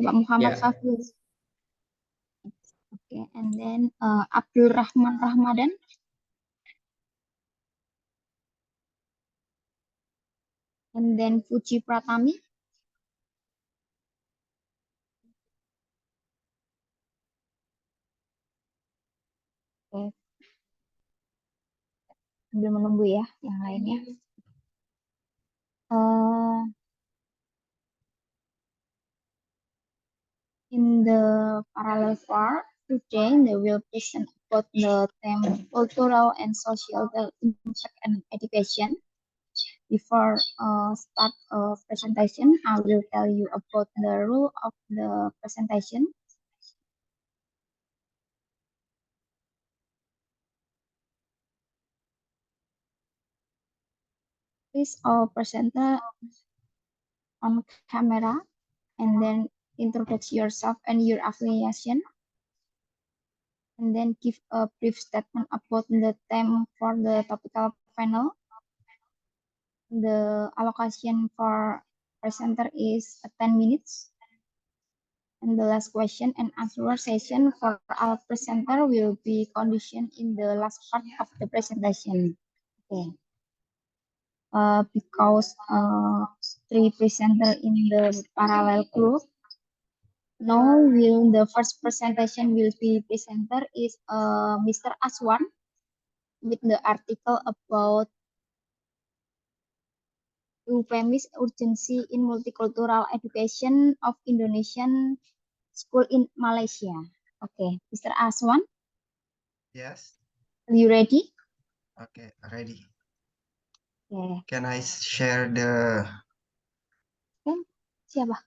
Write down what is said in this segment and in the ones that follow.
Bapak Muhammad Fafrul. Okay, and then Abdul Rahman Ramadan. And then Fuji Pratami. Oke. Sambil menunggu ya yang lainnya. In the parallel part, today they will present about the theme cultural and social impact and education. Before start presentation, I will tell you about the rule of the presentation. Please all presenter on camera and then introduce yourself and your affiliation. And then give a brief statement about the theme for the topical panel. The allocation for presenter is 10 minutes. And the last question and answer session for our presenter will be conditioned in the last part of the presentation. Okay. Because 3 presenter in the parallel group. Now the first presentation will be presenter is Mr. Aswan with the article about UPMI's urgency in multicultural education of Indonesian school in Malaysia. Okay, Mr. Aswan. Yes. Are you ready? Okay, ready. Okay. Can I share the... Siapa?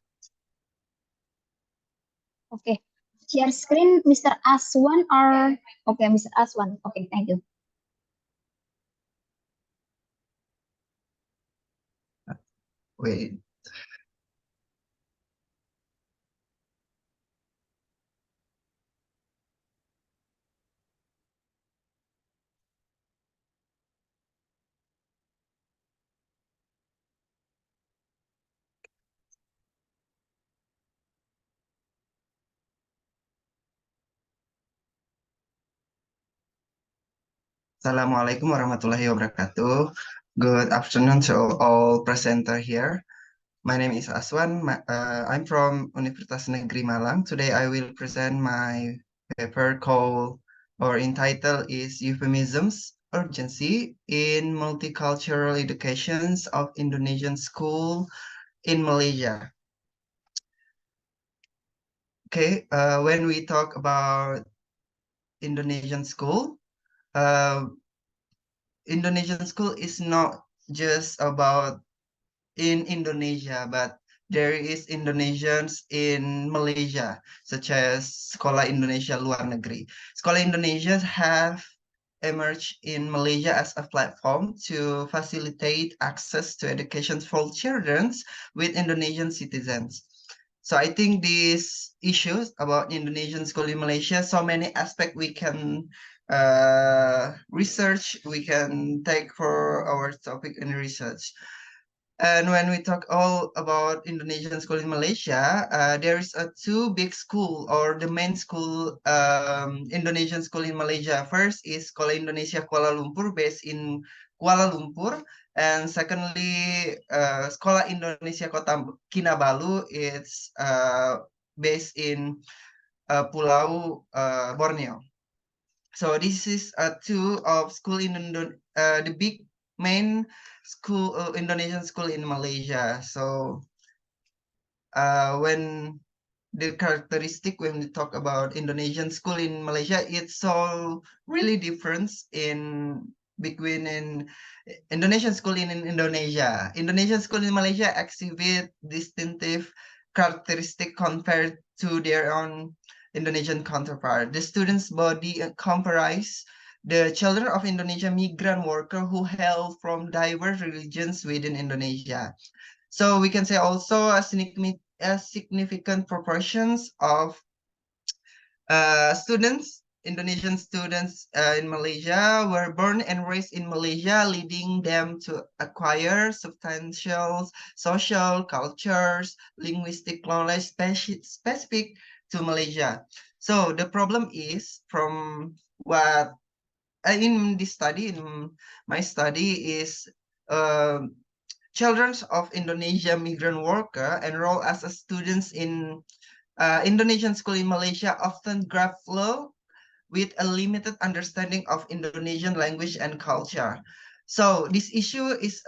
Okay. Share screen, Mr. Aswan or... Okay, Mr. Aswan. Okay, thank you. Wait. Assalamualaikum warahmatullahi wabarakatuh. Good afternoon to all presenter here. My name is Aswan. I'm from Universitas Negeri Malang. Today I will present my paper called or entitled is Euphemisms Urgency in Multicultural Educations of Indonesian School in Malaysia. Okay, when we talk about Indonesian school, Indonesian school is not just about in Indonesia, but there is Indonesians in Malaysia, such as Sekolah Indonesia Luar Negeri. Sekolah Indonesia have emerged in Malaysia as a platform to facilitate access to education for children with Indonesian citizens. So I think these issues about Indonesian school in Malaysia, so many aspects we can research, we can take for our topic in research. And when we talk all about Indonesian school in Malaysia, there is a two big school or the main school, Indonesian school in Malaysia. First is Sekolah Indonesia Kuala Lumpur, based in Kuala Lumpur. And secondly, Sekolah Indonesia Kota Kinabalu, it's based in Pulau Borneo. So this is two of school in the big main school, Indonesian school in Malaysia. So when the characteristic when we talk about Indonesian school in Malaysia, it's so really different in between in Indonesian school in Indonesia. Indonesian school in Malaysia exhibit distinctive characteristic compared to their own Indonesian counterpart. The students' body comprise the children of Indonesian migrant workers who hail from diverse religions within Indonesia. So we can say also a significant proportions of students Indonesian students in Malaysia were born and raised in Malaysia, leading them to acquire substantial social, cultures, linguistic knowledge specific to Malaysia. So the problem is, from what in this study, in my study, is children of Indonesia migrant worker enroll as a students in Indonesian school in Malaysia often grapple with a limited understanding of Indonesian language and culture. So this issue is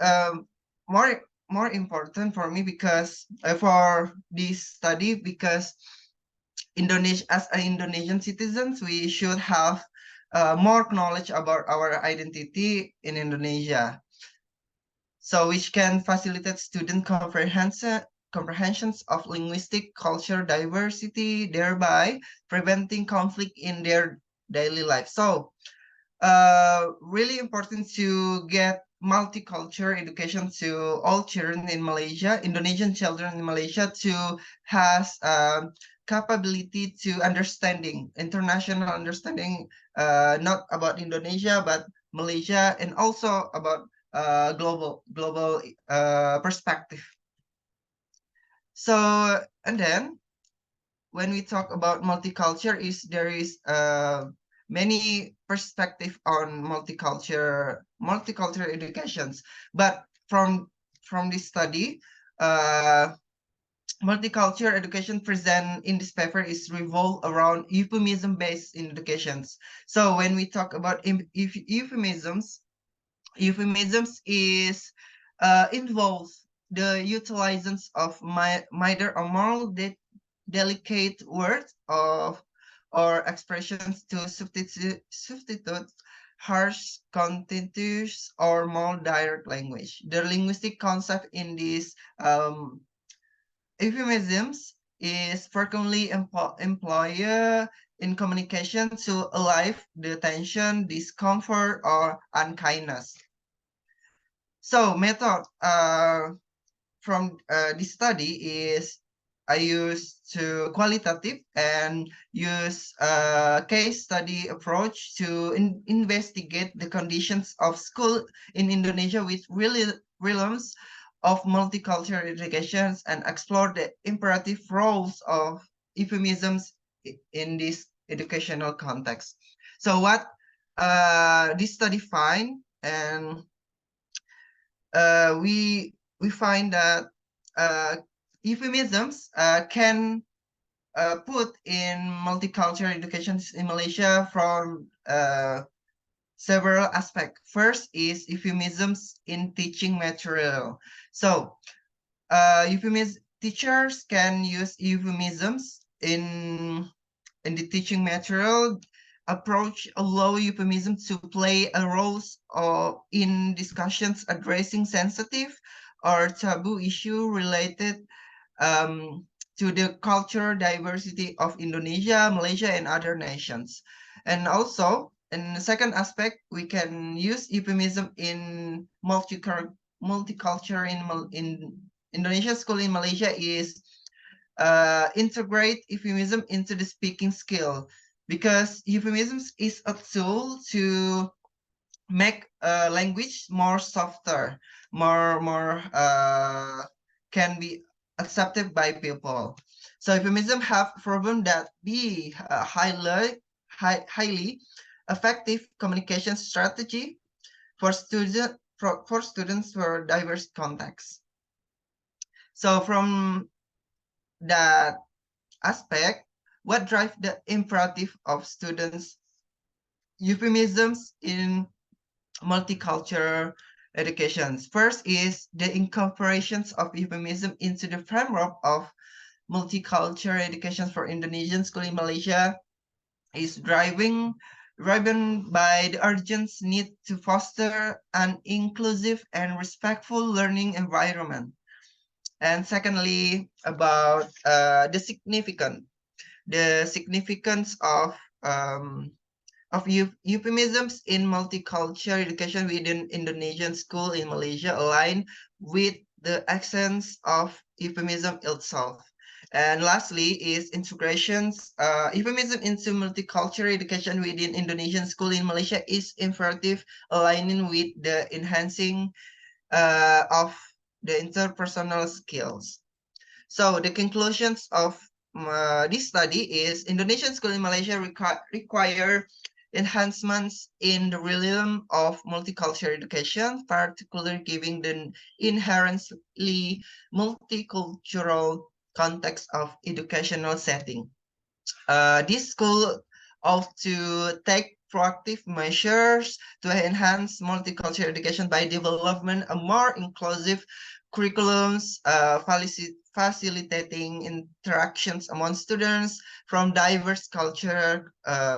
more important for me because for this study, because Indonesia, as an Indonesian citizens, we should have more knowledge about our identity in Indonesia. So which can facilitate student comprehensions of linguistic culture diversity, thereby preventing conflict in their daily life. So really important to get multicultural education to all children in Malaysia, Indonesian children in Malaysia, to has capability to understanding, international understanding, not about Indonesia, but Malaysia, and also about global perspective. So, and then when we talk about multicultural, there is many perspective on multicultural educations, but from this study, multicultural education present in this paper is revolve around euphemism based in educations. So when we talk about euphemisms is involves the utilizations of minor or more delicate words or expressions to substitute harsh, contentious, or more direct language. The linguistic concept in these euphemisms is frequently employed in communication to allay the tension, discomfort, or unkindness. So method from this study is I use to qualitative and use a case study approach to investigate the conditions of school in Indonesia with realms of multicultural educations and explore the imperative roles of euphemisms in this educational context. So what this study find, and we find that euphemisms can put in multicultural education in Malaysia from several aspects. First is euphemisms in teaching material. So teachers can use euphemisms in the teaching material. Approach allow euphemism to play a role in discussions addressing sensitive or taboo issue related to the culture diversity of Indonesia, Malaysia, and other nations. And also, in the second aspect, we can use euphemism in multicultural in Indonesia school in Malaysia is integrate euphemism into the speaking skill, because euphemisms is a tool to make language more softer, more can be accepted by people. So euphemism have proven that be highly effective communication strategy for students for diverse contexts. So from that aspect, what drives the imperative of students euphemisms in multicultural educations? First is the incorporations of euphemism into the framework of multicultural education for Indonesian school in Malaysia is driven by the urgent need to foster an inclusive and respectful learning environment. And secondly, about the significance of euphemisms in multicultural education within Indonesian school in Malaysia align with the essence of euphemism itself. And lastly is integrations. Euphemism into multicultural education within Indonesian school in Malaysia is imperative, aligning with the enhancing of the interpersonal skills. So the conclusions of this study is Indonesian school in Malaysia require enhancements in the realm of multicultural education, particularly given the inherently multicultural context of educational setting. This school ought to take proactive measures to enhance multicultural education by development a more inclusive curriculums, facilitating interactions among students from diverse culture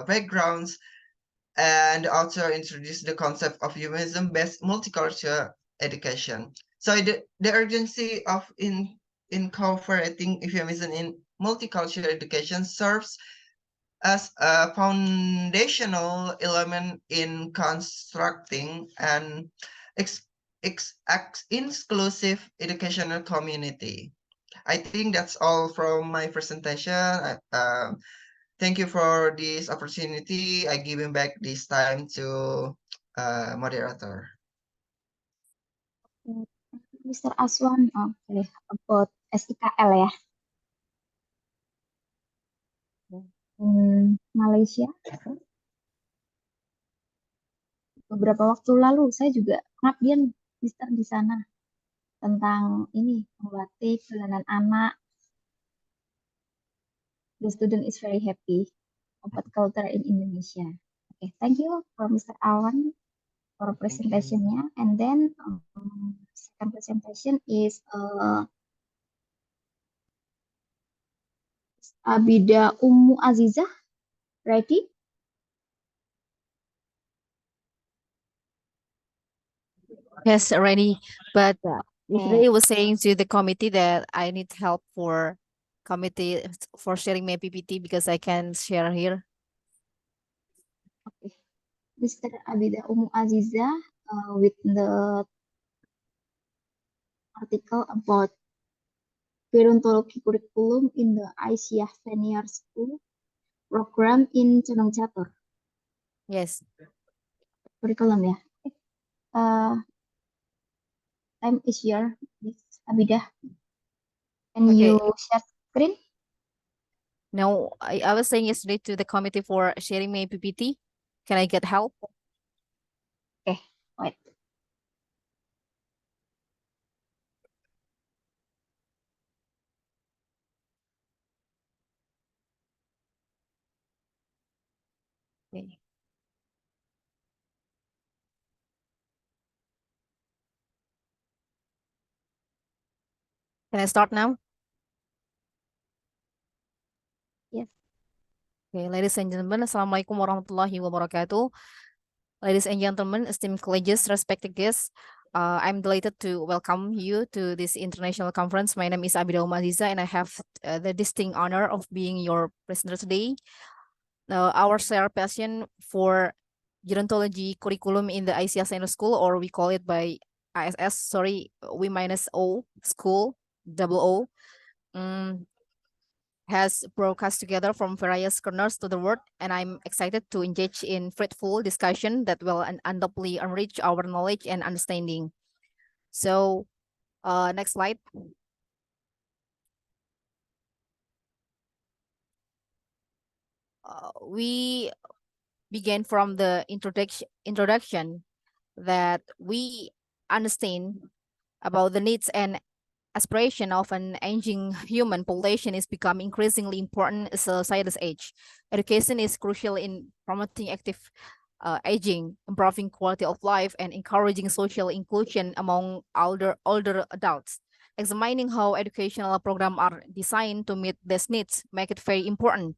backgrounds, and also introduce the concept of humanism-based multicultural education. So the urgency of incorporating humanism in multicultural education serves as a foundational element in constructing an inclusive educational community. I think that's all from my presentation. Thank you for this opportunity. I giving back this time to moderator. Mr. Aswan, okay, about SIKL ya. Malaysia. Beberapa waktu lalu saya juga ngabdian Mister di sana tentang ini membatik bulanan anak. The student is very happy about culture in Indonesia. Okay, thank you for Mr. Awan for presentation-nya. And then second presentation is Abida Ummu Azizah. Ready? Yes, already. But yesterday I was saying to the committee that I need help for committee for sharing my PPT because I can share here. Okay. Mr. Abida Ummu Azizah with the article about gerontology curriculum in the Aisyah Senior School program in Condong Catur. Yes. Curriculum ya. Time is your, Miss Abida. Can Okay. you share screen? No, I was saying yesterday to the committee for sharing my PPT. Can I get help? Okay, wait. Okay. Can I start now? Yes. Okay, ladies and gentlemen, Assalamualaikum warahmatullahi wabarakatuh. Ladies and gentlemen, esteemed colleagues, respected guests, I'm delighted to welcome you to this international conference. My name is Abida Ummu Azizah, and I have the distinct honor of being your presenter today. Our shared passion for gerontology curriculum in the Aisyah Senior School, or we call it by ISS, sorry, we minus O school, double O, has brought us together from various corners to the world, and I'm excited to engage in fruitful discussion that will undoubtedly enrich our knowledge and understanding. So, next slide. We began from the introduction that we understand about the needs and aspiration of an aging human population is becoming increasingly important as society's age. Education is crucial in promoting active aging, improving quality of life, and encouraging social inclusion among older adults. Examining how educational programs are designed to meet these needs make it very important.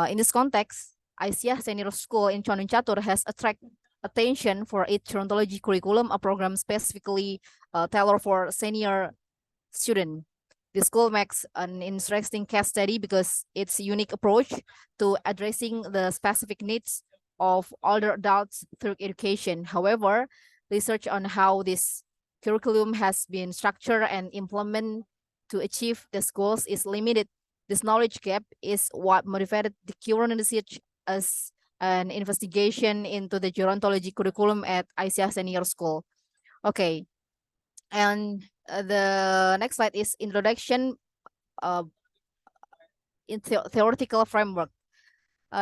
In this context, Aisyah Senior School in Condong Catur has attracted attention for its gerontology curriculum, a program specifically tailored for senior student. The school makes an interesting case study because its unique approach to addressing the specific needs of older adults through education. However, research on how this curriculum has been structured and implemented to achieve these goals is limited. This knowledge gap is what motivated the current research as an investigation into the gerontology curriculum at ICIA Senior School. Okay, and the next slide is introduction in theoretical framework.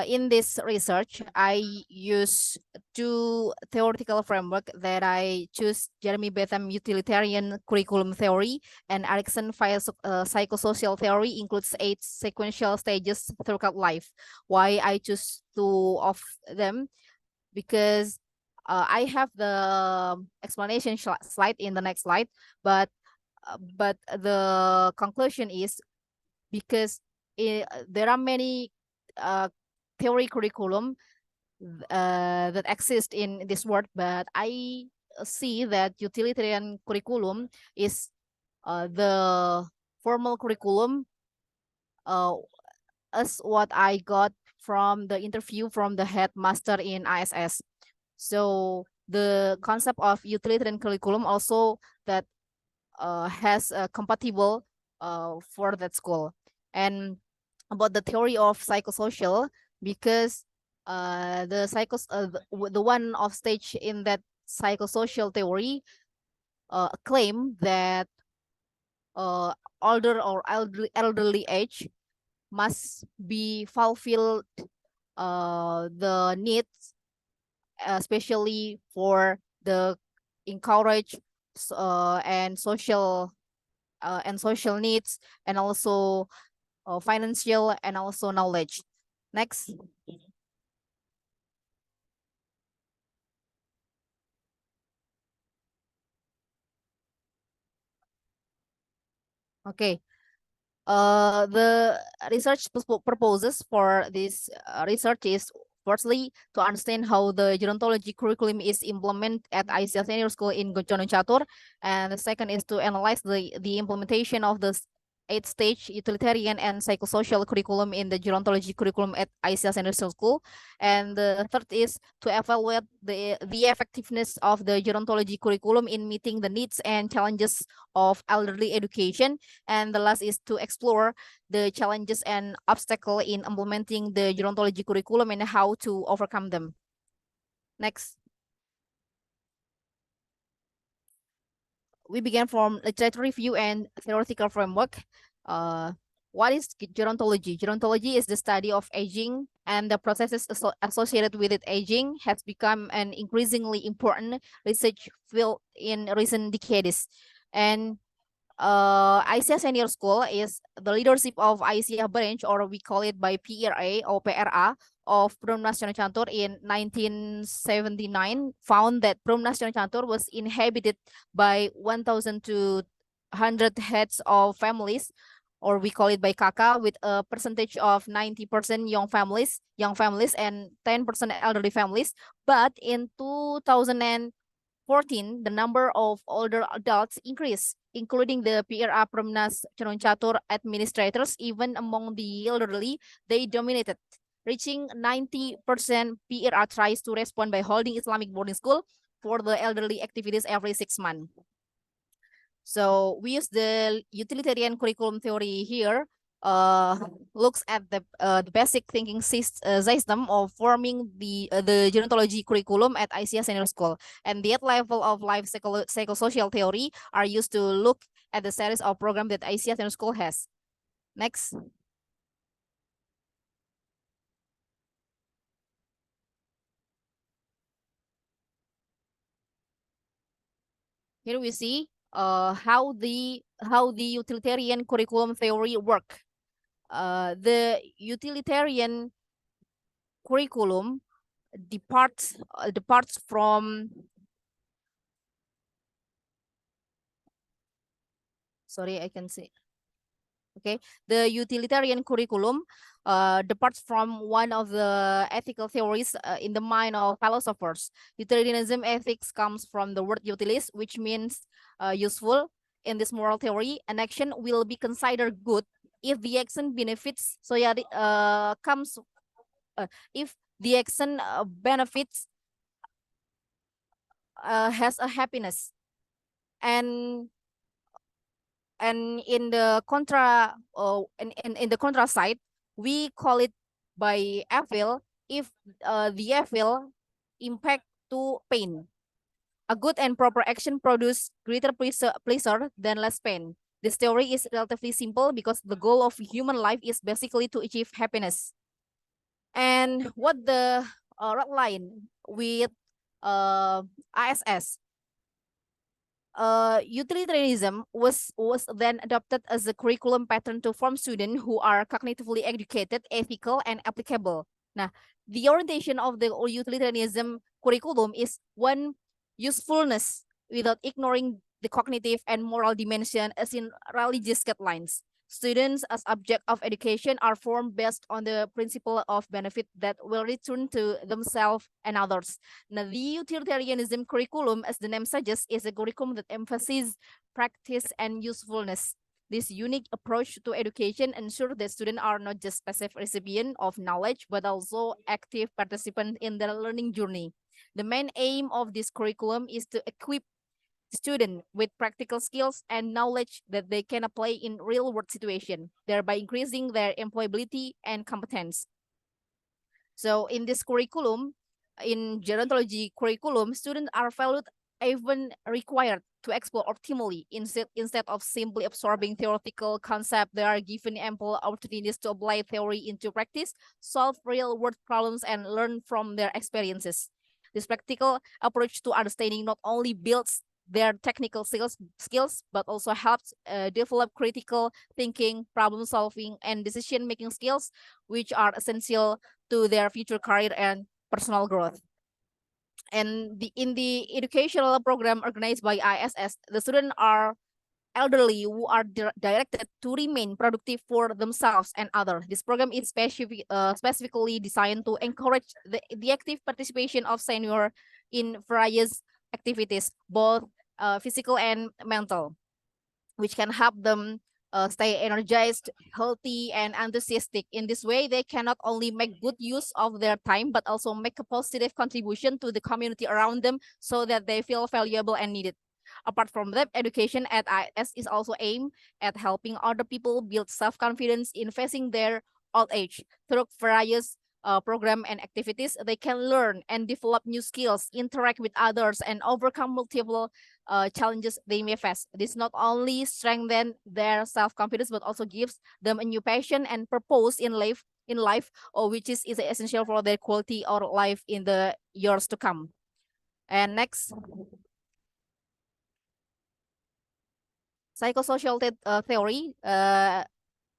In this research, I use two theoretical framework that I choose: Jeremy Bentham utilitarian curriculum theory and Erikson psychosocial theory includes 8 sequential stages throughout life. Why I choose two of them? Because I have the explanation slide in the next slide, but the conclusion is because there are many theory curriculum that exist in this world, but I see that utilitarian curriculum is the formal curriculum as what I got from the interview from the headmaster in ISS. So the concept of utilitarian curriculum also that has a compatible for that school. And about the theory of psychosocial, because the one of stage in that psychosocial theory claim that older or elderly age must be fulfilled the needs, especially for the encourage and social needs, and also financial and also knowledge. Next. Okay. The research purposes for this research is firstly to understand how the gerontology curriculum is implemented at ICIA Senior School in Gunung Catur, and the second is to analyze the implementation of the 8-stage utilitarian and psychosocial curriculum in the gerontology curriculum at ICIA Senior School, and the third is to evaluate the effectiveness of the gerontology curriculum in meeting the needs and challenges of elderly education, and the last is to explore the challenges and obstacles in implementing the gerontology curriculum and how to overcome them. Next. We began from literature review and theoretical framework. What is gerontology? Gerontology is the study of aging, and the processes associated with it. Aging has become an increasingly important research field in recent decades. And ICIA Senior School is the leadership of ICIA branch, or we call it by PRA or PRA, of Perumnas Cenderawasih Catur in 1979, found that Perumnas Cenderawasih Catur was inhabited by 1,200 heads of families, or we call it by KK, with a percentage of 90% young families and 10% elderly families. But in 2014, the number of older adults increased, including the PRA Perumnas Cenderawasih Catur administrators. Even among the elderly, they dominated, reaching 90%. PRA tries to respond by holding Islamic boarding school for the elderly activities every 6 months. So we use the utilitarian curriculum theory here, looks at the basic thinking system of forming the gerontology curriculum at ICIA Senior School, and the level of life psychosocial theory are used to look at the series of programs that ICIA Senior School has. Next. Here we see how the utilitarian curriculum theory work. The utilitarian curriculum departs from, sorry, I can see. Okay, the utilitarian curriculum departs from one of the ethical theories in the mind of philosophers. Utilitarianism ethics comes from the word utilis, which means useful. In this moral theory, an action will be considered good if the action benefits society, if the action benefits has a happiness, and and in the contra in the contra side, we call it by evil if the evil impact to pain. A good and proper action produce greater pleasure than less pain. This theory is relatively simple because the goal of human life is basically to achieve happiness. And what the red line with ISS, utilitarianism was then adopted as a curriculum pattern to form students who are cognitively educated, ethical, and applicable. Nah, the orientation of the utilitarianism curriculum is one usefulness without ignoring the cognitive and moral dimension as in religious guidelines. Students as object of education are formed based on the principle of benefit that will return to themselves and others. Now, the utilitarianism curriculum, as the name suggests, is a curriculum that emphasizes practice and usefulness. This unique approach to education ensures that students are not just passive recipients of knowledge, but also active participants in their learning journey. The main aim of this curriculum is to equip students with practical skills and knowledge that they can apply in real-world situations, thereby increasing their employability and competence. So in this curriculum, in gerontology curriculum, students are valued, even required to explore optimally instead of simply absorbing theoretical concepts. They are given ample opportunities to apply theory into practice, solve real-world problems, and learn from their experiences. This practical approach to understanding not only builds their technical skills, but also helps develop critical thinking, problem solving, and decision-making skills, which are essential to their future career and personal growth. And in the educational program organized by ISS, the students are elderly who are directed to remain productive for themselves and others. This program is specifically designed to encourage the active participation of senior in various activities, both physical and mental, which can help them stay energized, healthy, and enthusiastic. In this way, they can not only make good use of their time, but also make a positive contribution to the community around them so that they feel valuable and needed. Apart from that, education at IS is also aimed at helping other people build self-confidence in facing their old age. Through various program and activities, they can learn and develop new skills, interact with others, and overcome multiple challenges they may face. This not only strengthens their self-confidence, but also gives them a new passion and purpose in life, which is essential for their quality of life in the years to come. And next, psychosocial theory,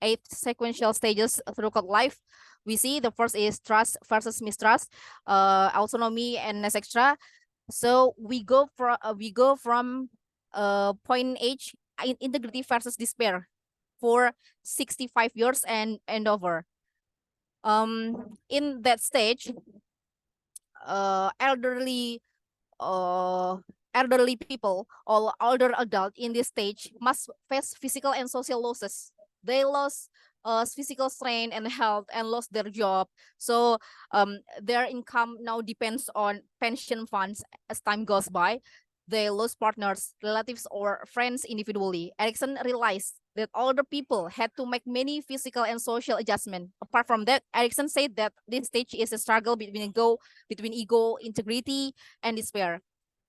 8 sequential stages throughout life. We see the first is trust versus mistrust, autonomy, and etc. So we go from point H, integrity versus despair, for 65 years and over. In that stage, elderly people or older adult in this stage must face physical and social losses. They lost physical strength and health and lost their job. So their income now depends on pension funds as time goes by. They lose partners, relatives, or friends individually. Erikson realized that older people had to make many physical and social adjustments. Apart from that, Erikson said that this stage is a struggle between ego, integrity, and despair.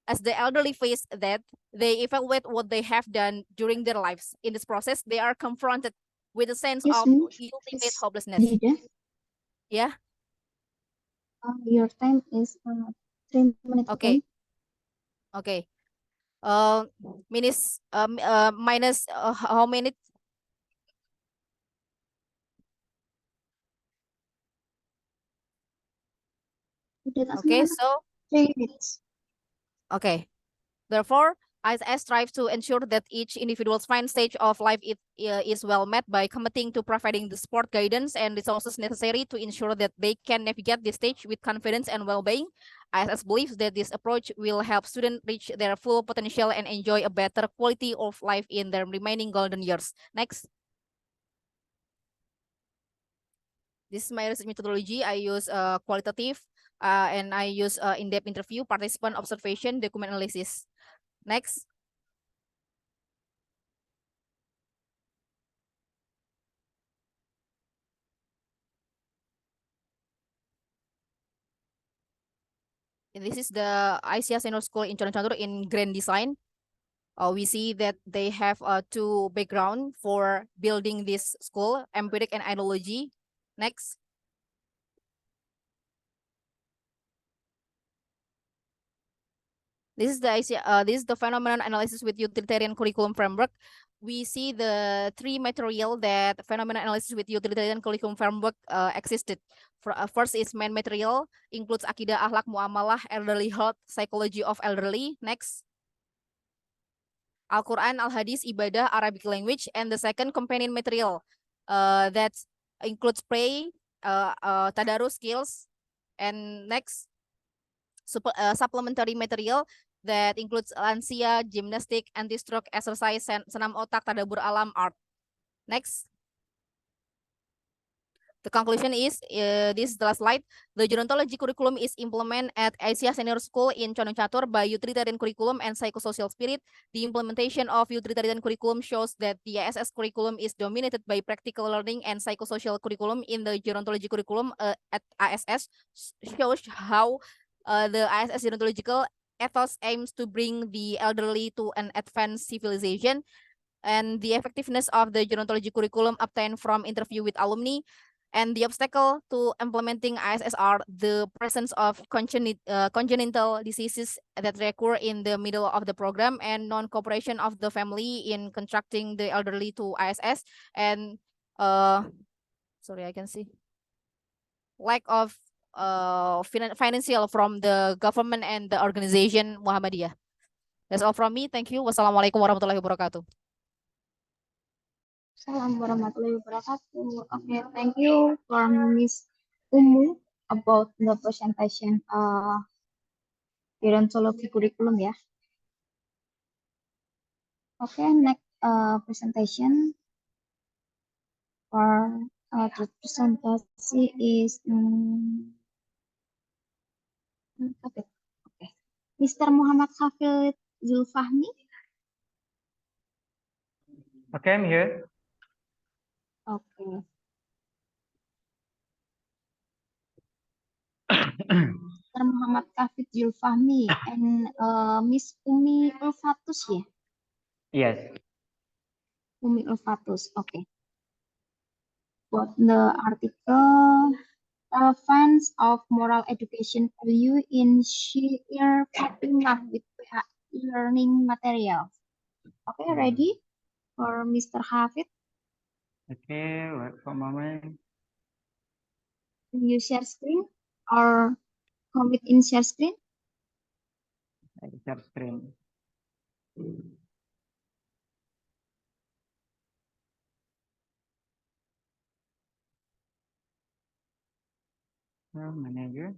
As the elderly face that, they evaluate what they have done during their lives. In this process, they are confronted with a sense Yes, of Miss. ultimate Yes, hopelessness. Dida. Yeah. Your time is 3 minutes. Okay. Okay. Minus minus how many? Okay. So 3 minutes. okay. Therefore, I strive to ensure that each individual's final stage of life is well met by committing to providing the support, guidance, and resources necessary to ensure that they can navigate this stage with confidence and well-being. ISS believes that this approach will help students reach their full potential and enjoy a better quality of life in their remaining golden years. Next. This is my research methodology. I use qualitative and I use in-depth interview, participant observation, document analysis. Next. This is the Asia Senior School in Condong Catur in grand design. We see that they have two background for building this school, empiric and ideology. Next. This is the phenomenon analysis with utilitarian curriculum framework. We see the three material that phenomenon analysis with utilitarian curriculum framework existed. First is main material, includes akidah, akhlak, muamalah, elderly health, psychology of elderly. Next. Al-Quran, Al-Hadis, Ibadah, Arabic language, and the second companion material that includes pray, tadarus skills, and next supplementary material that includes lansia, gymnastic, anti-stroke exercise, senam otak, tadabur alam, art. Next. The conclusion is, this is the last slide. The gerontology curriculum is implemented at Asia Senior School in Condong Catur by utilitarian curriculum and psychosocial spirit. The implementation of utilitarian curriculum shows that the ISS curriculum is dominated by practical learning, and psychosocial curriculum in the gerontology curriculum at ISS shows how the ISS gerontological ethos aims to bring the elderly to an advanced civilization, and the effectiveness of the gerontology curriculum obtained from interview with alumni. And the obstacle to implementing ISS are the presence of congenital diseases that recur in the middle of the program, and non-cooperation of the family in contracting the elderly to ISS, and sorry, I can see lack of financial from the government and the organization Muhammadiyah. That's all from me. Thank you. Wassalamualaikum warahmatullahi wabarakatuh. Assalamualaikum warahmatullahi wabarakatuh. Okay, thank you for Miss Umu about the presentation gerontology curriculum ya. Okay, next presentation for the presentation is okay. Mr. Muhammad Hafid Zulfahmi. Okay, I'm here. Okay. Mr. Muhammad Hafid Zulfahmi and Miss Umi Ulfatus ya? Yes. Umi Ulfatus, okay. What the article relevance of moral education value in Syiar Fatimah with learning materials. Okay, ready for Mr. Hafid? Okay, wait for a moment. Can you share screen or commit in share screen? I share screen. Manager.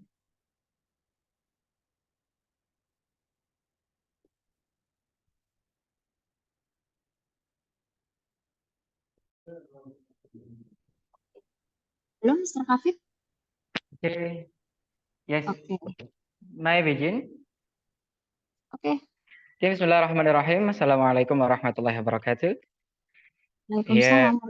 Belum, Mr. Hafid? Okay. Yes. Okay. May I begin? Okay. Bismillahirrahmanirrahim. Assalamualaikum warahmatullahi wabarakatuh. Waalaikumsalam.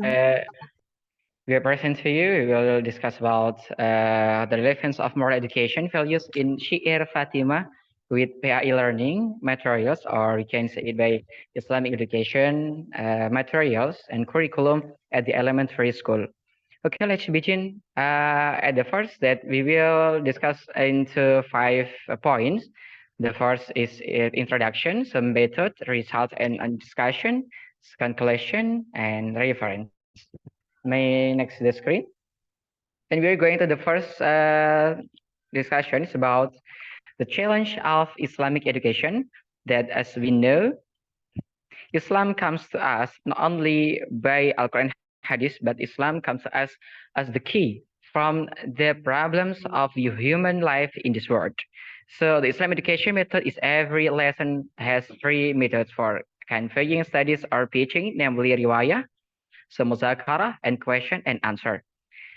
We are present to you. We will discuss about the relevance of moral education values in Syiar Fatimah with PAI learning materials, or you can say it by Islamic education materials and curriculum at the elementary school. Okay, let's begin. At the first that we will discuss into 5 points. The first is introduction, some method, result, and discussion, conclusion, and reference. May next the screen. And we're going to the first discussion is about the challenge of Islamic education, that as we know, Islam comes to us not only by Al-Quran Hadith, but Islam comes to us as the key from the problems of the human life in this world. So the Islam education method is every lesson has 3 methods for conveying studies or teaching, namely riwayah, so muzakarah, and question and answer.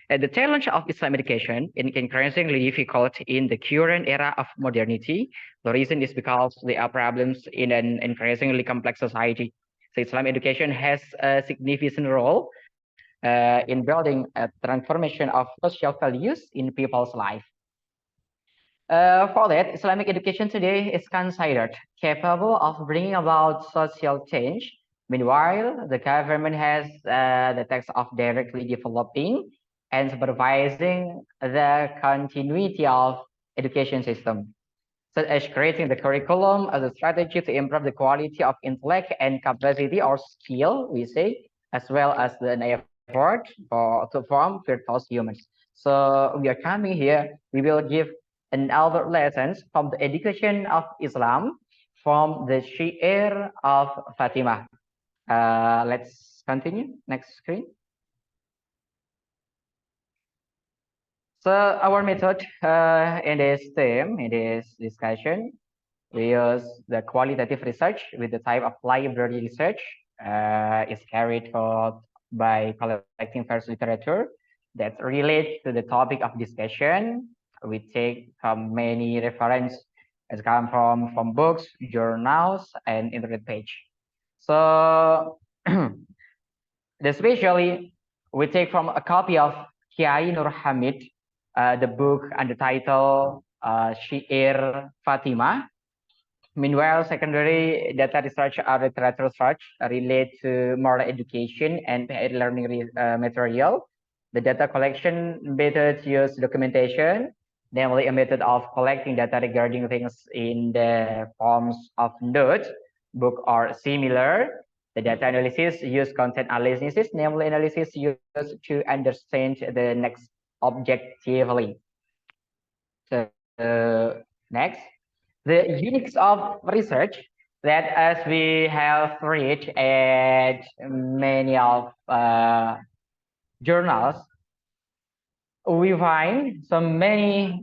And the challenge of Islam education is increasingly difficult in the current era of modernity. The reason is because there are problems in an increasingly complex society. So Islam education has a significant role in building a transformation of social values in people's life. For that, Islamic education today is considered capable of bringing about social change. Meanwhile, the government has the task of directly developing and supervising the continuity of education system, such as creating the curriculum as a strategy to improve the quality of intellect and capacity or skill, we say, as well as an effort to form virtuous humans. So we are coming here, we will give an other lessons from the education of Islam from the Shi'ir of Fatimah. Let's continue. Next screen. So our method in this theme, in this discussion, we use the qualitative research with the type of library research is carried out by collecting first literature that relates to the topic of discussion. We take many reference as come from books, journals, and internet page. So especially we take from a copy of Kiai Nur Hamid, the book and the title Shi'ir Fatimah. Meanwhile, secondary data research or literature research relate to moral education and learning material. The data collection method use documentation, namely a method of collecting data regarding things in the forms of notes, book, or similar. The data analysis use content analysis, namely analysis used to understand the next objectively. So next, the uniques of research that as we have read at many of journals, we find so many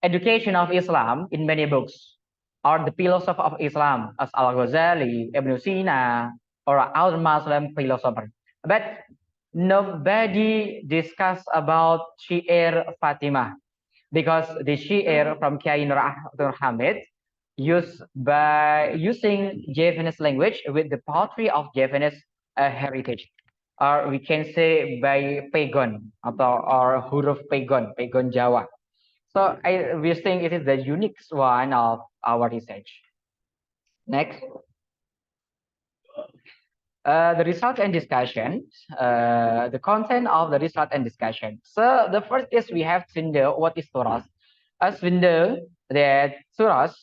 education of Islam in many books, or the philosophy of Islam as Al-Ghazali, Ibn Sina, or other Muslim philosopher. But nobody discuss about Shi'ir Fatimah, because the Shi'ir from Kiai Nur Hamid used by using Javanese language with the poetry of Javanese heritage, or we can say by Pagan or huruf Pagan Jawa. So we think it is the unique one of our research. Next. The result and discussion, the content of the result and discussion. So the first is we have to know what is Turas. As we know that Turas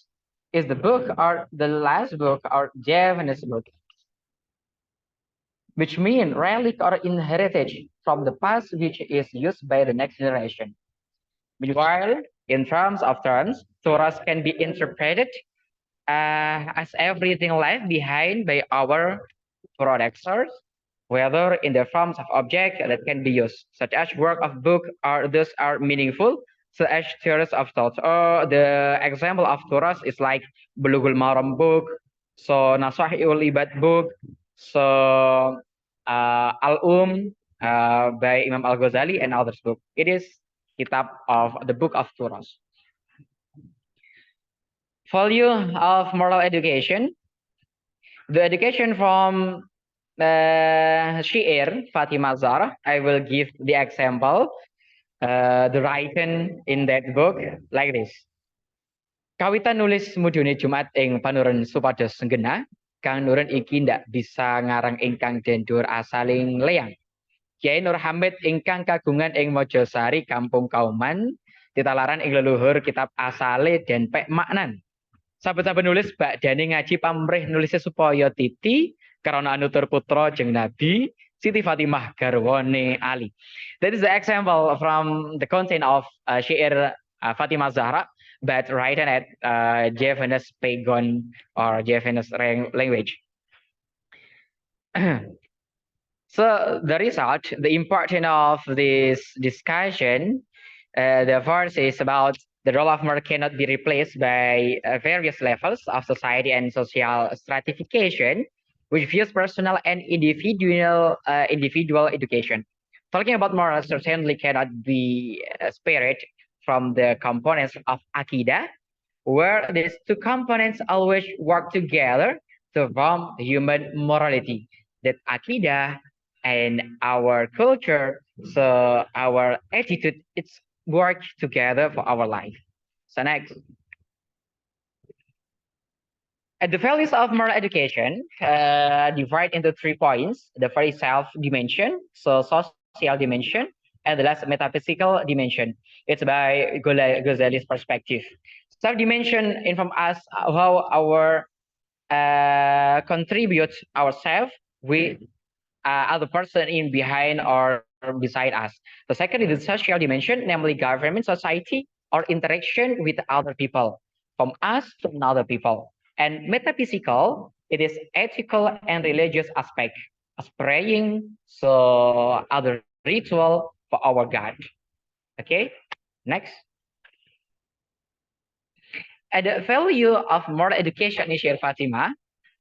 is the book or the last book or Javanese book, which means relic or inheritage from the past which is used by the next generation. Meanwhile, in terms of terms, Turas can be interpreted as everything left behind by our predecessors, whether in the forms of object that can be used, such as work of book, or those are meaningful, such as theories of thought. Or the example of Turas is like Bulughul Maram book, so Nasahihul Ibad book, so Al-Um by Imam Al-Ghazali and others book. It is kitab of the book of Turas. Value of moral education. The education from Shi'ir Fatimah Zahra, I will give the example, the written in that book like this. Kawitan nulis mudune Jumat ing panuren supados genah, kang nuren iki ndak bisa ngarang ingkang dendur asaling leyang. Kiai Nur Hamid ingkang kagungan ing Mojosari Kampung Kauman, titalaran ing leluhur kitab asale dan pek maknan. Saben-saben nulis bakdane ngaji pamrih nulisnya supaya titi karena anutur putra jeng Nabi Siti Fatimah garwane Ali. That is the example from the content of Syair Fatimah Zahra, but written at Javanese Pagan or Javanese language. So the result, the importance of this discussion, the first is about the role of mark cannot be replaced by various levels of society and social stratification, which views personal and individual education. Talking about morals certainly cannot be spared from the components of Aqidah, where these two components always work together to form human morality. That Aqidah and our culture, so our attitude, it's work together for our life. So next. The values of moral education divide into 3 points. The first is self dimension, so social dimension, and the last metaphysical dimension. It's by Ghazali's perspective. Self dimension inform us how our contribute ourselves with other person in behind or beside us. The second is the social dimension, namely government, society, or interaction with other people, from us to other people. And metaphysical, it is ethical and religious aspect, as praying, so other ritual for our God. Okay, next. And the value of moral education in Syir Fatima,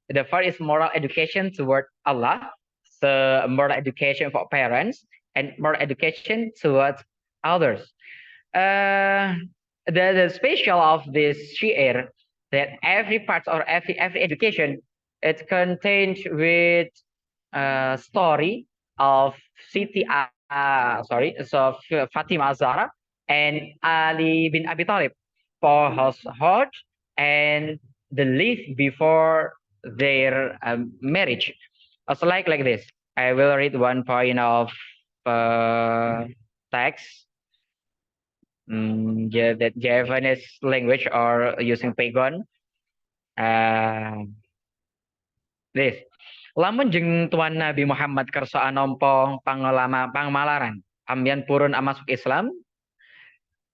the first is moral education toward Allah, so moral education for parents, and moral education towards others. The special of this shi'ir that every part or every education, it contains with story of Fatima Zahra and Ali bin Abi Talib for his heart and the life before their marriage. Also like this, I will read one point of text. That Javanese language or using Pagon. This. Lamun jeung Tuan Nabi Muhammad kersa nampa pangmalaran ambian purun amasuk Islam,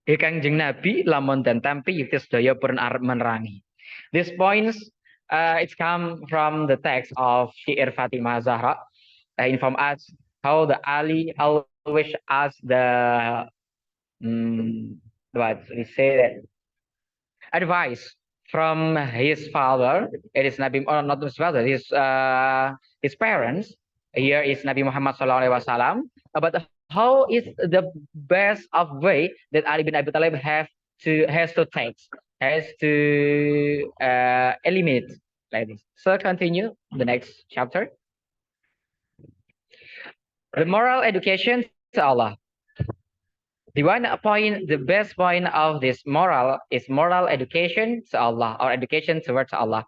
Kangjeng Nabi lamun dan tampi yukti sedaya purun arep menerangi. These points it's come from the text of Syair Fatimah Zahra, inform us how the Ali always ask the what we say that advice from his father. It is Nabi, or not his father, his parents. Here is Nabi Muhammad SAW. But how is the best of way that Ali bin Abi Talib has to take, has to eliminate like this. So continue the next chapter. The moral education to Allah. The best point of this moral is moral education to Allah, or education towards Allah.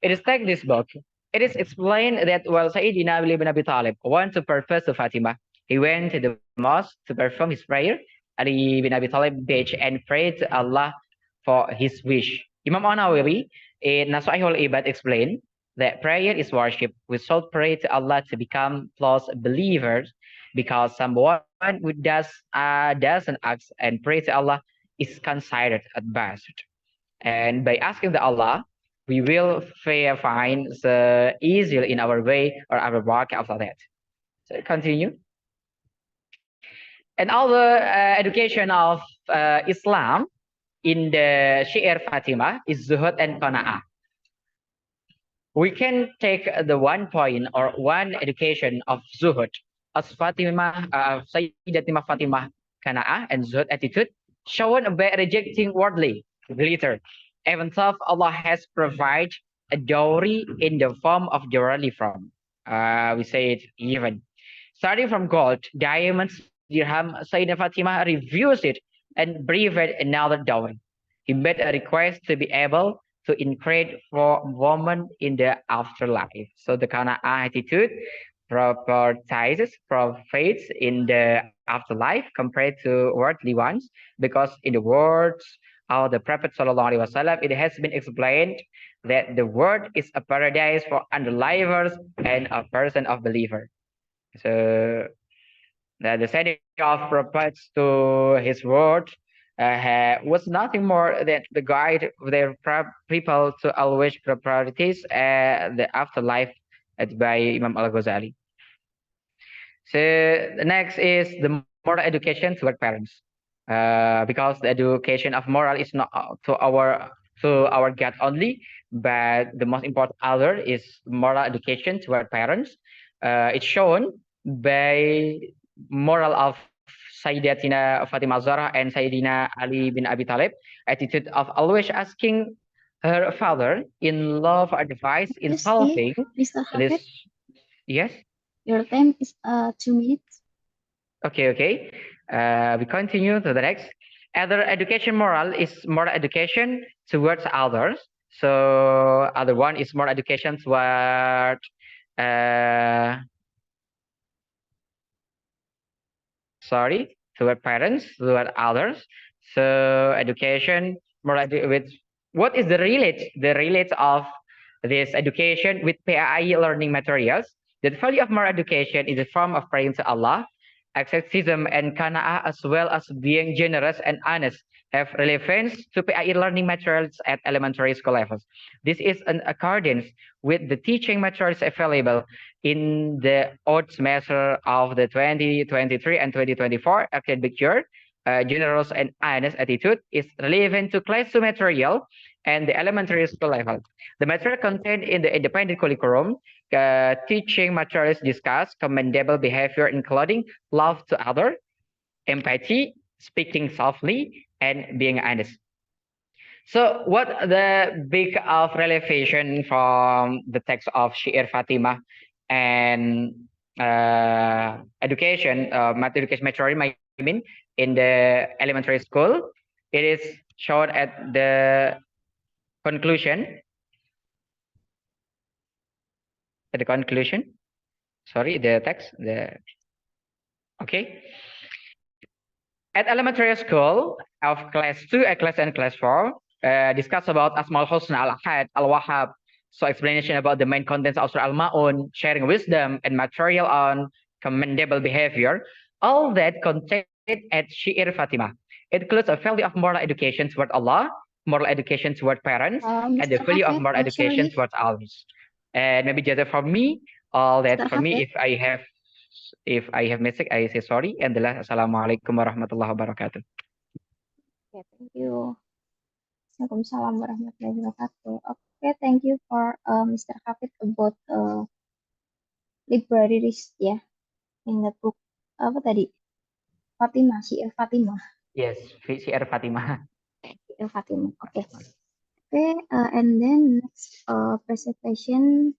It is like this book. It is explained that while Sayyidina Ali bin Abi Talib wanted to propose to Fatima, he went to the mosque to perform his prayer. Ali bin Abi Talib begged and prayed to Allah for his wish. Imam An-Nawawi in Nasuhul Ibad explained that prayer is worship. We should pray to Allah to become close believers, because someone who doesn't ask and pray to Allah is considered at best. And by asking to Allah, we will find the easier in our way or our work after that. So continue. And all the education of Islam in the Syair Fatimah is Zuhud and Qana'ah. We can take the one point or one education of Zuhud as Fatimah, Sayyidatina Fatimah Qana'ah and Zuhud attitude, shown by rejecting worldly glitter, even though Allah has provided a dowry in the form of jewelry from. We say it even. Starting from gold, diamonds, dirham, Sayyidatina Fatimah refused it and breathed another dowry. He made a request to be able to incarnate for woman in the afterlife. So the Qana'ah attitude prioritizes faith in the afterlife compared to worldly ones, because in the words of the Prophet ﷺ, it has been explained that the world is a paradise for unbelievers and a person of believer. So the sending of prophets to his word was nothing more than the guide their people to always prioritize the afterlife by Imam Al-Ghazali. So the next is the moral education toward parents, because the education of moral is not to our God only, but the most important other is moral education toward parents. It's shown by moral of Sayyidatina Fatimah Zahra and Sayyidina Ali bin Abi Talib, attitude of always asking her father in love advice in solving Mr. Hafid, this. Yes. your time is 2 minutes. Okay. We continue to the next. Other education moral is moral education towards others. So other one is moral education toward toward parents, toward others. So education moral with what is the relate of this education with PAI learning materials. The value of moral education is a form of praying to Allah. Asceticism and Kana'ah, as well as being generous and honest, have relevance to PAI learning materials at elementary school levels. This is in accordance with the teaching materials available in the odd semester of the 2023 and 2024 academic year. Generous and honest attitude is relevant to classroom material and the elementary school level. The material contained in the independent curriculum teaching materials discuss commendable behavior including love to others, empathy, speaking softly, and being honest. So what the big of relevation from the text of Syair Fatimah and education, education material, I mean, in the elementary school, it is shown at the conclusion. At the conclusion, sorry, the text, okay. At elementary school of class 2, class and class 4, discuss about Asmaul Husna, Al-Ahad, Al-Wahhab. So explanation about the main contents of Surah Al-Ma'un, sharing wisdom and material on commendable behavior. All that contained at Syair Fatimah. It includes a value of moral education toward Allah, moral education toward parents, and the Mr. value of Hafid, moral education sorry. towards others. And maybe just for me, all that Mr. for me, Hafid. if I have mistake, I say sorry. And the last, Assalamualaikum warahmatullahi wabarakatuh. Okay, thank you. Waalaikumsalam warahmatullahi wabarakatuh. Okay, thank you for Mr. Hafid about libraries ya in the book apa tadi? Fatimah, Syair Fatimah. Yes, Syair Fatimah. Syair Fatimah. Okay. Okay, and then next presentation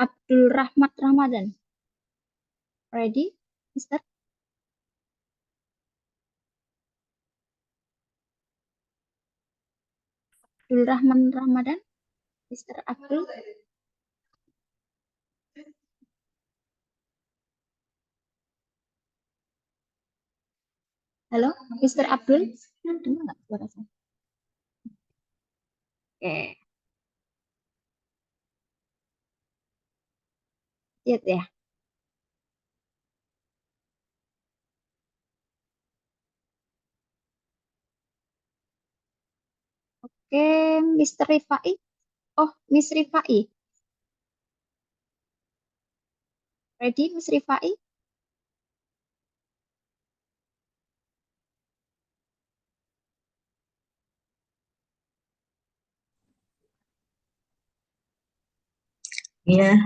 Abdul Rahmat Ramadan. Ready, Mister? Abdul Rahman Ramadan, Mr. Abdul. Halo, Mr. Abdul. Dengar nggak suara saya? Oke. Lihat ya. Oke, Mr. Rifai. Oh, Miss Rifai. Ready, Miss Rifai? Iya,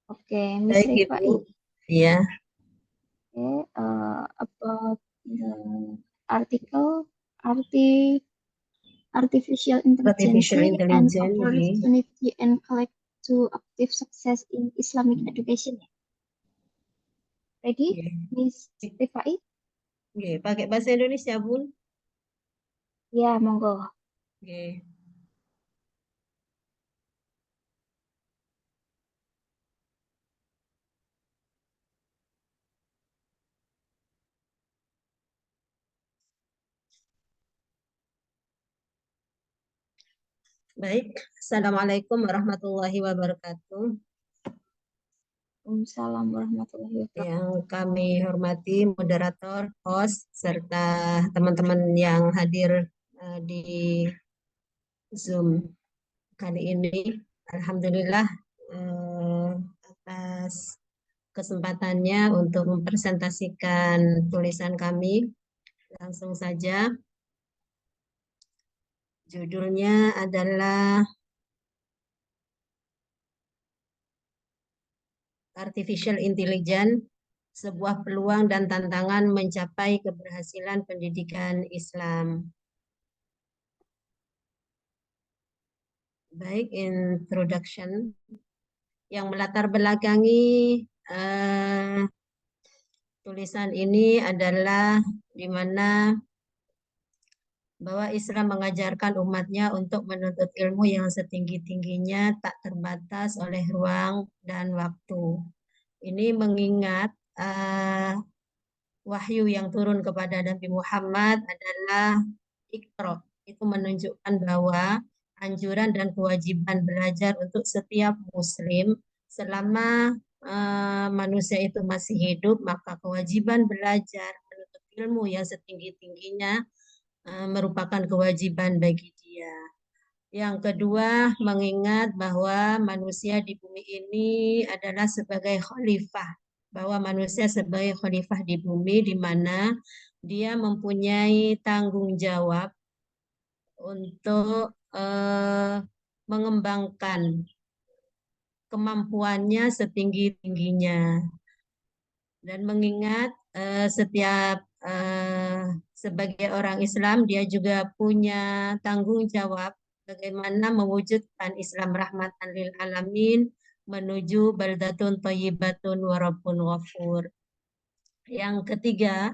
Oke, Miss baik Rifai. Ibu. Iya, Okay, about the article, artificial intelligence artificial and intelligence, opportunity and collective success in Islamic education. Ready, Oke. Miss Rifai? Oke, pakai bahasa Indonesia, Bun. Ya, monggo. Oke. Baik, Assalamualaikum warahmatullahi wabarakatuh. Waalaikumsalam warahmatullahi wabarakatuh. Yang kami hormati moderator, host, serta teman-teman yang hadir di Zoom kali ini. Alhamdulillah atas kesempatannya untuk mempresentasikan tulisan kami. Langsung saja. Judulnya adalah Artificial Intelligence, sebuah peluang dan tantangan mencapai keberhasilan pendidikan Islam. Baik, introduction yang melatar belakangi tulisan ini adalah di mana bahwa Islam mengajarkan umatnya untuk menuntut ilmu yang setinggi-tingginya, tak terbatas oleh ruang dan waktu. Ini mengingat wahyu yang turun kepada Nabi Muhammad adalah Iqra. Itu menunjukkan bahwa anjuran dan kewajiban belajar untuk setiap muslim selama manusia itu masih hidup, maka kewajiban belajar menuntut ilmu yang setinggi-tingginya merupakan kewajiban bagi dia. Yang kedua, mengingat bahwa manusia di bumi ini adalah sebagai khalifah, bahwa manusia sebagai khalifah di bumi di mana dia mempunyai tanggung jawab untuk mengembangkan kemampuannya setinggi-tingginya. Dan mengingat setiap sebagai orang Islam dia juga punya tanggung jawab bagaimana mewujudkan Islam rahmatan lil alamin menuju baldatun thayyibatun wa rabbun ghafur. Yang ketiga,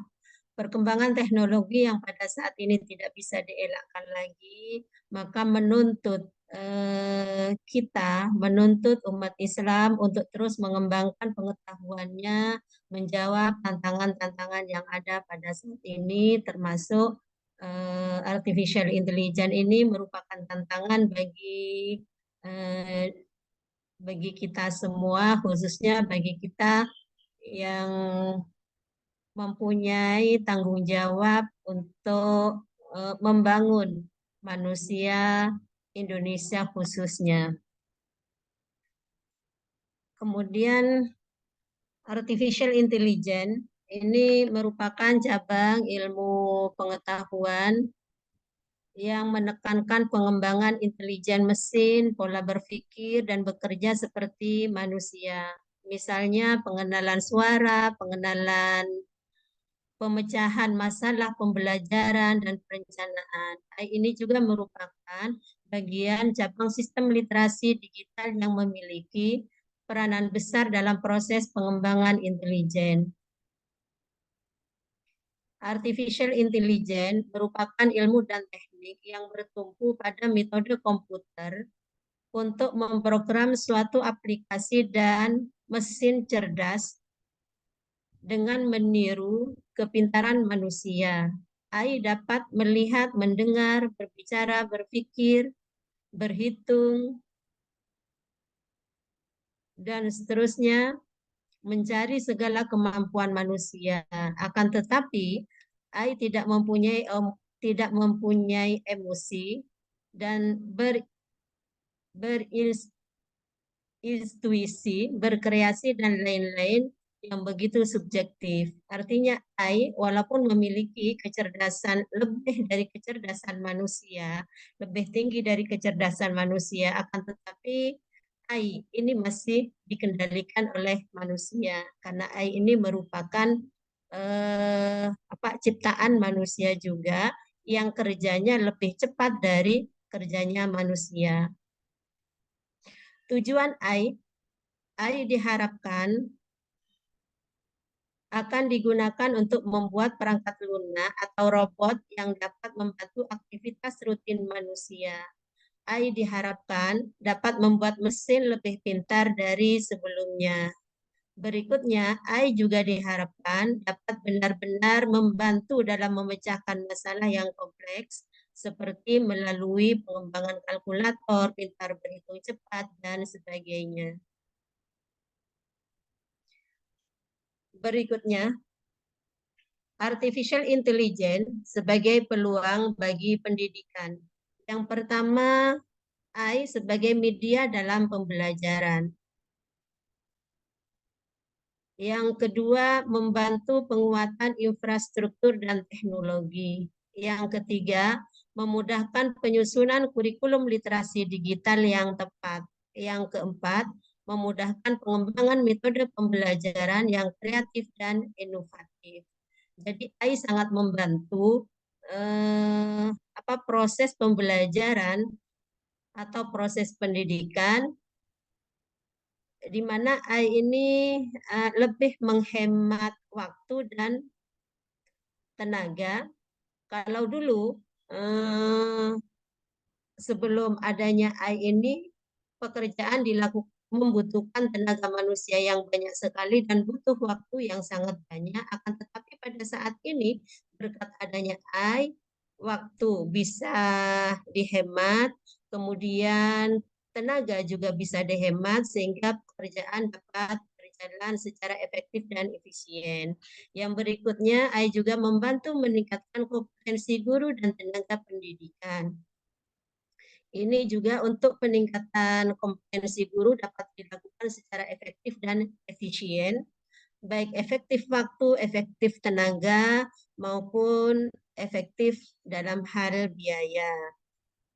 perkembangan teknologi yang pada saat ini tidak bisa dielakkan lagi, maka menuntut kita, menuntut umat Islam untuk terus mengembangkan pengetahuannya, menjawab tantangan-tantangan yang ada pada saat ini, termasuk artificial intelligence ini merupakan tantangan bagi kita semua, khususnya bagi kita yang mempunyai tanggung jawab untuk membangun manusia Indonesia khususnya. Kemudian artificial intelligence ini merupakan cabang ilmu pengetahuan yang menekankan pengembangan intelijen mesin, pola berpikir, dan bekerja seperti manusia. Misalnya pengenalan suara, pengenalan pemecahan masalah pembelajaran dan perencanaan. Ini juga merupakan bagian cabang sistem literasi digital yang memiliki peranan besar dalam proses pengembangan intelijen. Artificial intelligence merupakan ilmu dan teknik yang bertumpu pada metode komputer untuk memprogram suatu aplikasi dan mesin cerdas dengan meniru kepintaran manusia. AI dapat melihat, mendengar, berbicara, berpikir, berhitung, dan seterusnya, mencari segala kemampuan manusia. Akan tetapi, AI tidak mempunyai emosi dan berintuisi, berkreasi, dan lain-lain yang begitu subjektif. Artinya AI walaupun memiliki kecerdasan lebih dari kecerdasan manusia, lebih tinggi dari kecerdasan manusia, akan tetapi AI ini masih dikendalikan oleh manusia karena AI ini merupakan ciptaan manusia juga yang kerjanya lebih cepat dari kerjanya manusia. Tujuan AI diharapkan akan digunakan untuk membuat perangkat lunak atau robot yang dapat membantu aktivitas rutin manusia. AI diharapkan dapat membuat mesin lebih pintar dari sebelumnya. Berikutnya, AI juga diharapkan dapat benar-benar membantu dalam memecahkan masalah yang kompleks, seperti melalui pengembangan kalkulator, pintar berhitung cepat, dan sebagainya. Berikutnya, artificial intelligence sebagai peluang bagi pendidikan. Yang pertama, AI sebagai media dalam pembelajaran. Yang kedua, membantu penguatan infrastruktur dan teknologi. Yang ketiga, memudahkan penyusunan kurikulum literasi digital yang tepat. Yang keempat, memudahkan pengembangan metode pembelajaran yang kreatif dan inovatif. Jadi AI sangat membantu proses pembelajaran atau proses pendidikan di mana AI ini lebih menghemat waktu dan tenaga. Kalau dulu sebelum adanya AI ini, pekerjaan membutuhkan tenaga manusia yang banyak sekali dan butuh waktu yang sangat banyak. Akan tetapi pada saat ini, berkat adanya AI, waktu bisa dihemat, kemudian tenaga juga bisa dihemat sehingga pekerjaan dapat berjalan secara efektif dan efisien. Yang berikutnya, AI juga membantu meningkatkan kompetensi guru dan tenaga pendidikan. Ini juga untuk peningkatan kompetensi guru dapat dilakukan secara efektif dan efisien, baik efektif waktu, efektif tenaga, maupun efektif dalam hal biaya.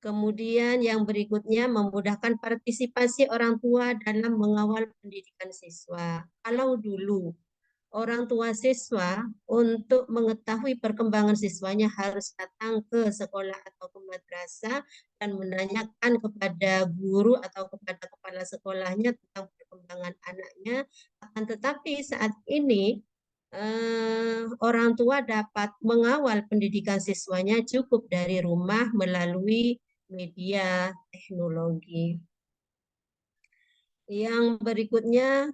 Kemudian yang berikutnya memudahkan partisipasi orang tua dalam mengawal pendidikan siswa. Kalau dulu orang tua siswa untuk mengetahui perkembangan siswanya harus datang ke sekolah atau ke madrasah dan menanyakan kepada guru atau kepada kepala sekolahnya tentang perkembangan anaknya. Akan tetapi saat ini orang tua dapat mengawal pendidikan siswanya cukup dari rumah melalui media teknologi. Yang berikutnya,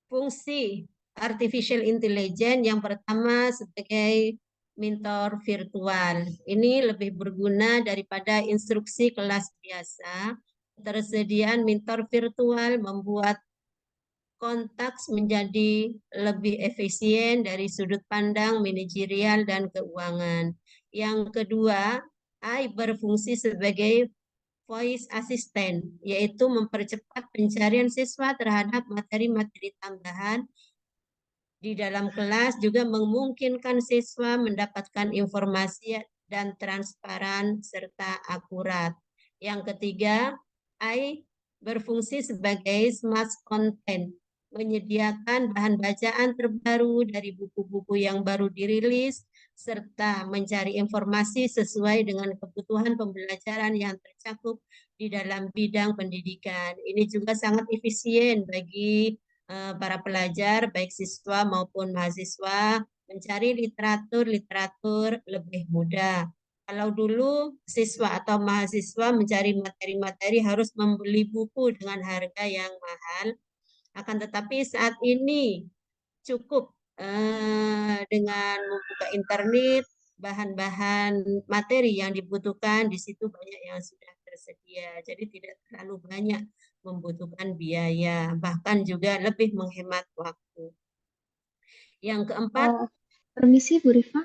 fungsi artificial intelligence yang pertama sebagai mentor virtual. Ini lebih berguna daripada instruksi kelas biasa. Ketersediaan mentor virtual membuat kontak menjadi lebih efisien dari sudut pandang manajerial dan keuangan. Yang kedua, AI berfungsi sebagai voice assistant, yaitu mempercepat pencarian siswa terhadap materi-materi tambahan di dalam kelas, juga memungkinkan siswa mendapatkan informasi dan transparan serta akurat. Yang ketiga, AI berfungsi sebagai smart content, menyediakan bahan bacaan terbaru dari buku-buku yang baru dirilis, serta mencari informasi sesuai dengan kebutuhan pembelajaran yang tercakup di dalam bidang pendidikan. Ini juga sangat efisien bagi para pelajar, baik siswa maupun mahasiswa, mencari literatur lebih mudah. Kalau dulu siswa atau mahasiswa mencari materi-materi harus membeli buku dengan harga yang mahal, akan tetapi saat ini cukup dengan membuka internet, bahan-bahan materi yang dibutuhkan di situ banyak yang sudah tersedia. Jadi tidak terlalu banyak membutuhkan biaya, bahkan juga lebih menghemat waktu. Yang keempat, Permisi Bu Rifa,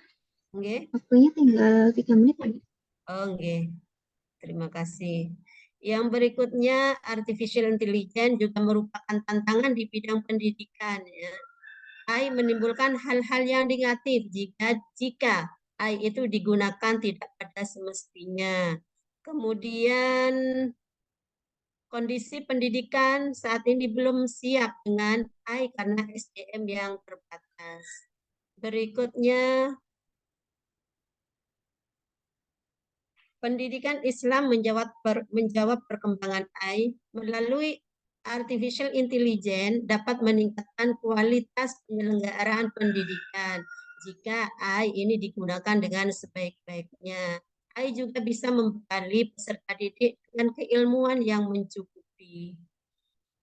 waktunya tinggal 3 menit lagi. Terima kasih. Yang berikutnya, artificial intelligence juga merupakan tantangan di bidang pendidikan. Ya. AI menimbulkan hal-hal yang negatif jika AI itu digunakan tidak pada semestinya. Kemudian kondisi pendidikan saat ini belum siap dengan AI karena SDM yang terbatas. Berikutnya, pendidikan Islam menjawab perkembangan AI melalui artificial intelligence dapat meningkatkan kualitas penyelenggaraan pendidikan jika AI ini digunakan dengan sebaik-baiknya. AI juga bisa membekali peserta didik dengan keilmuan yang mencukupi.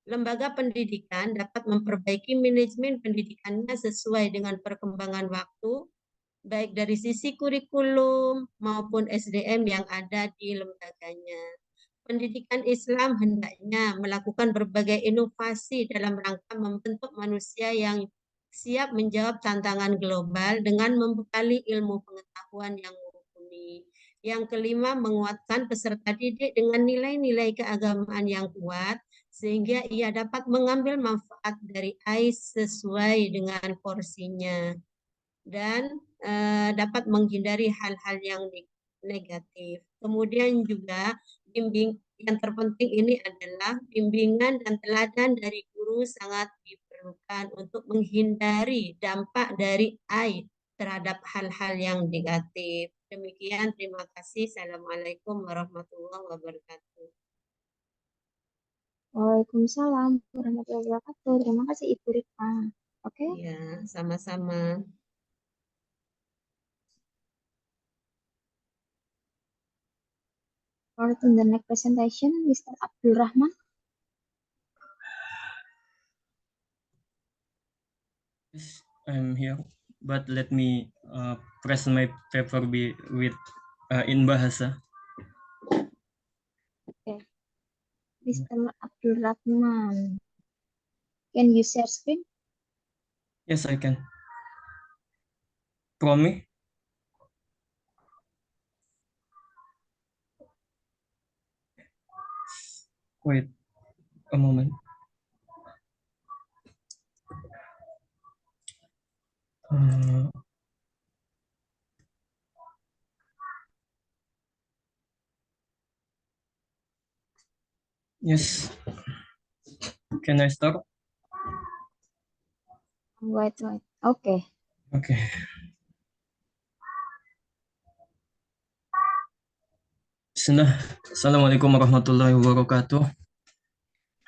Lembaga pendidikan dapat memperbaiki manajemen pendidikannya sesuai dengan perkembangan waktu, baik dari sisi kurikulum maupun SDM yang ada di lembaganya. Pendidikan Islam hendaknya melakukan berbagai inovasi dalam rangka membentuk manusia yang siap menjawab tantangan global dengan membekali ilmu pengetahuan yang mumpuni. Yang kelima, menguatkan peserta didik dengan nilai-nilai keagamaan yang kuat, sehingga ia dapat mengambil manfaat dari AI sesuai dengan porsinya dan dapat menghindari hal-hal yang negatif. Kemudian juga yang terpenting ini adalah bimbingan dan teladan dari guru sangat diperlukan untuk menghindari dampak dari AI terhadap hal-hal yang negatif. Demikian, terima kasih. Assalamualaikum warahmatullahi wabarakatuh. Waalaikumsalam warahmatullahi wabarakatuh. Terima kasih Ibu Rika. Oke, Ya, sama-sama. for the next presentation, Mr. Abdul Rahman. Yes, I'm here, but let me present my paper with in bahasa. Mr. Abdul Rahman. Can you share screen? Yes, I can. From me? Wait a moment. Yes. Can I start? Wait. Okay. Okay. Bismillah. Assalamualaikum warahmatullahi wabarakatuh.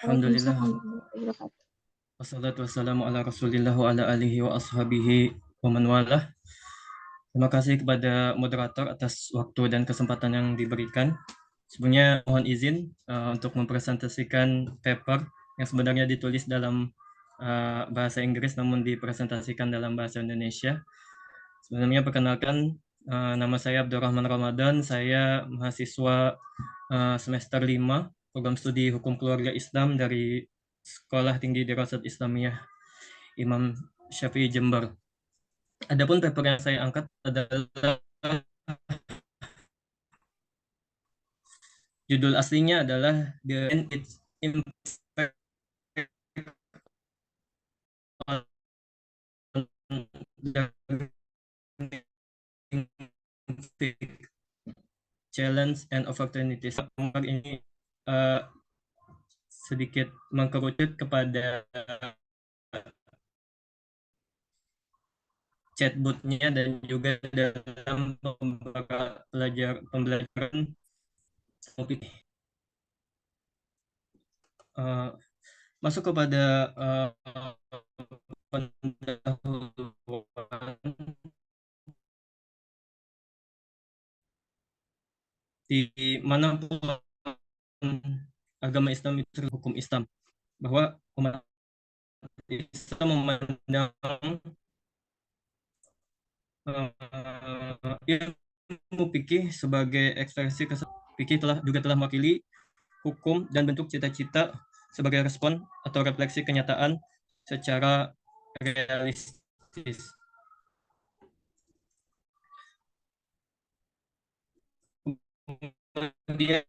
Alhamdulillah. Waalaikumsalam warahmatullahi wabarakatuh. Wassalatu wassalamu ala rasulillah wa ala alihi wa ashabihi wa man walah. Terima kasih kepada moderator atas waktu dan kesempatan yang diberikan. Sebelumnya mohon izin untuk mempresentasikan paper yang sebenarnya ditulis dalam bahasa Inggris namun dipresentasikan dalam bahasa Indonesia. Sebelumnya perkenalkan, nama saya Abdul Rahman Ramadan, saya mahasiswa semester 5 program studi Hukum Keluarga Islam dari Sekolah Tinggi Dirasat Islamiyah Imam Syafi'i Jember. Adapun paper yang saya angkat adalah judul aslinya adalah The Its Impact on Challenge and Opportunities. Paper ini sedikit mengkerucut kepada chatbotnya dan juga dalam pembelajaran topik. Masuk kepada pendahuluan. Di mana agama Islam itu hukum Islam, bahwa umat Islam memandang ilmu fikih sebagai ekspresi fikih juga telah mewakili hukum dan bentuk cita-cita sebagai respon atau refleksi kenyataan secara realistis. Kemudian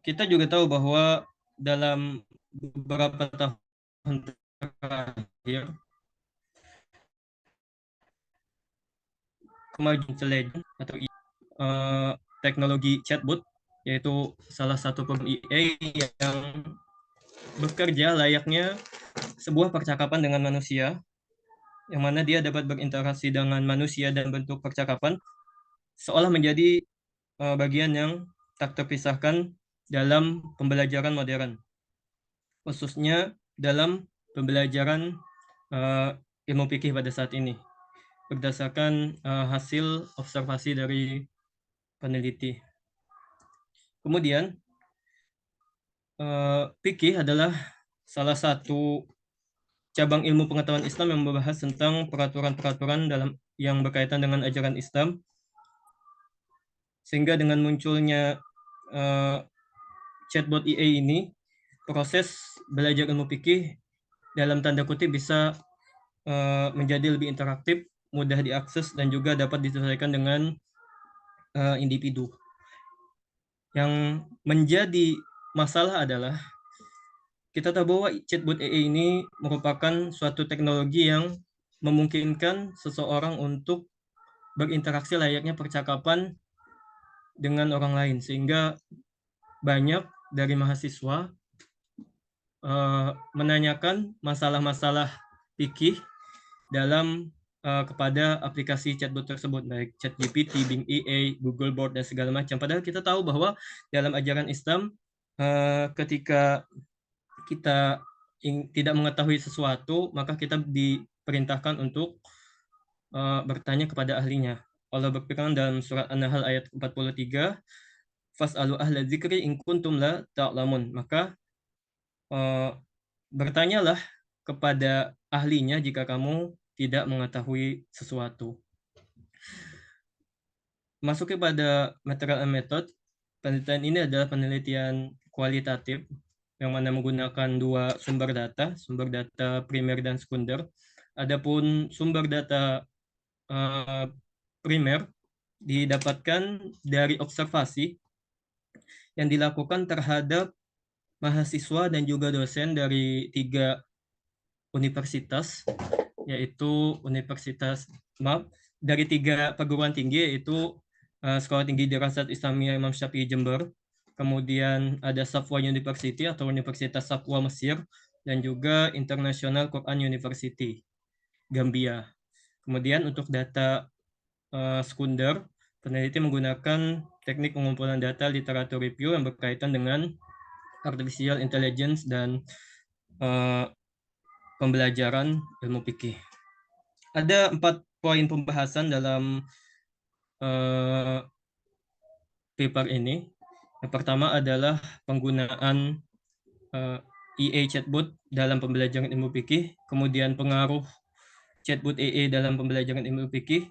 kita juga tahu bahwa dalam beberapa tahun terakhir kemajuan intelijen atau teknologi chatbot, yaitu salah satu program EA yang bekerja layaknya sebuah percakapan dengan manusia, yang mana dia dapat berinteraksi dengan manusia dan bentuk percakapan seolah menjadi bagian yang tak terpisahkan dalam pembelajaran modern, khususnya dalam pembelajaran ilmu fikih pada saat ini, berdasarkan hasil observasi dari peneliti. Kemudian, fikih adalah salah satu cabang ilmu pengetahuan Islam yang membahas tentang peraturan-peraturan yang berkaitan dengan ajaran Islam, sehingga dengan munculnya chatbot EA ini, proses belajar ilmu fikih dalam tanda kutip bisa menjadi lebih interaktif, mudah diakses, dan juga dapat disesuaikan dengan individu. Yang menjadi masalah adalah kita tahu bahwa chatbot EA ini merupakan suatu teknologi yang memungkinkan seseorang untuk berinteraksi layaknya percakapan dengan orang lain, sehingga banyak dari mahasiswa menanyakan masalah-masalah fikih dalam kepada aplikasi chatbot tersebut, baik ChatGPT, Bing EA, Google Bard, dan segala macam. Padahal kita tahu bahwa dalam ajaran Islam, ketika kita tidak mengetahui sesuatu, maka kita diperintahkan untuk bertanya kepada ahlinya. Allah berfirman dalam surat An-Nahl ayat 43, Fas'alu ahla dzikri in kuntum la ta'lamun. Maka bertanyalah kepada ahlinya jika kamu tidak mengetahui sesuatu. Masuk kepada material and method, penelitian ini adalah penelitian kualitatif yang mana menggunakan dua sumber data primer dan sekunder. Adapun sumber data primer didapatkan dari observasi yang dilakukan terhadap mahasiswa dan juga dosen dari 3 universitas, yaitu dari 3 perguruan tinggi, yaitu Sekolah Tinggi Dirasat Islamiyah Imam Syafi'i Jember, kemudian ada Safwa University atau Universitas Safwa Mesir, dan juga International Quran University Gambia. Kemudian untuk data sekunder, peneliti menggunakan teknik pengumpulan data literatur review yang berkaitan dengan artificial intelligence dan pembelajaran ilmu fikih. Ada 4 poin pembahasan dalam paper ini. Yang pertama adalah penggunaan EA chatbot dalam pembelajaran ilmu fikih, kemudian pengaruh chatbot EA dalam pembelajaran ilmu fikih,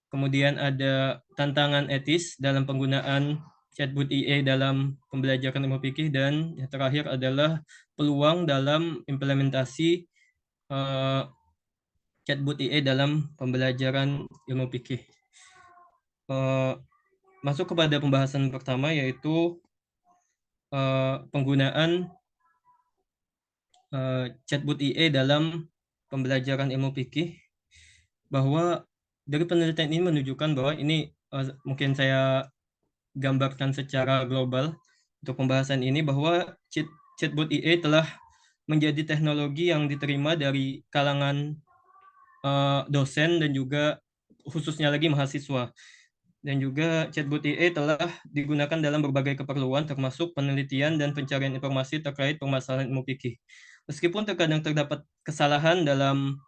kemudian ada tantangan etis dalam penggunaan chatbot EA dalam pembelajaran ilmu fikih, dan yang terakhir adalah peluang dalam implementasi chatbot EA dalam pembelajaran ilmu fikih. Masuk kepada pembahasan pertama, yaitu penggunaan chatbot EA dalam pembelajaran ilmu fikih, bahwa dari penelitian ini menunjukkan bahwa ini mungkin saya gambarkan secara global untuk pembahasan ini, bahwa chatbot EA telah menjadi teknologi yang diterima dari kalangan dosen dan juga khususnya lagi mahasiswa. Dan juga chatbot EA telah digunakan dalam berbagai keperluan, termasuk penelitian dan pencarian informasi terkait permasalahan ilmu fikih. Meskipun terkadang terdapat kesalahan dalam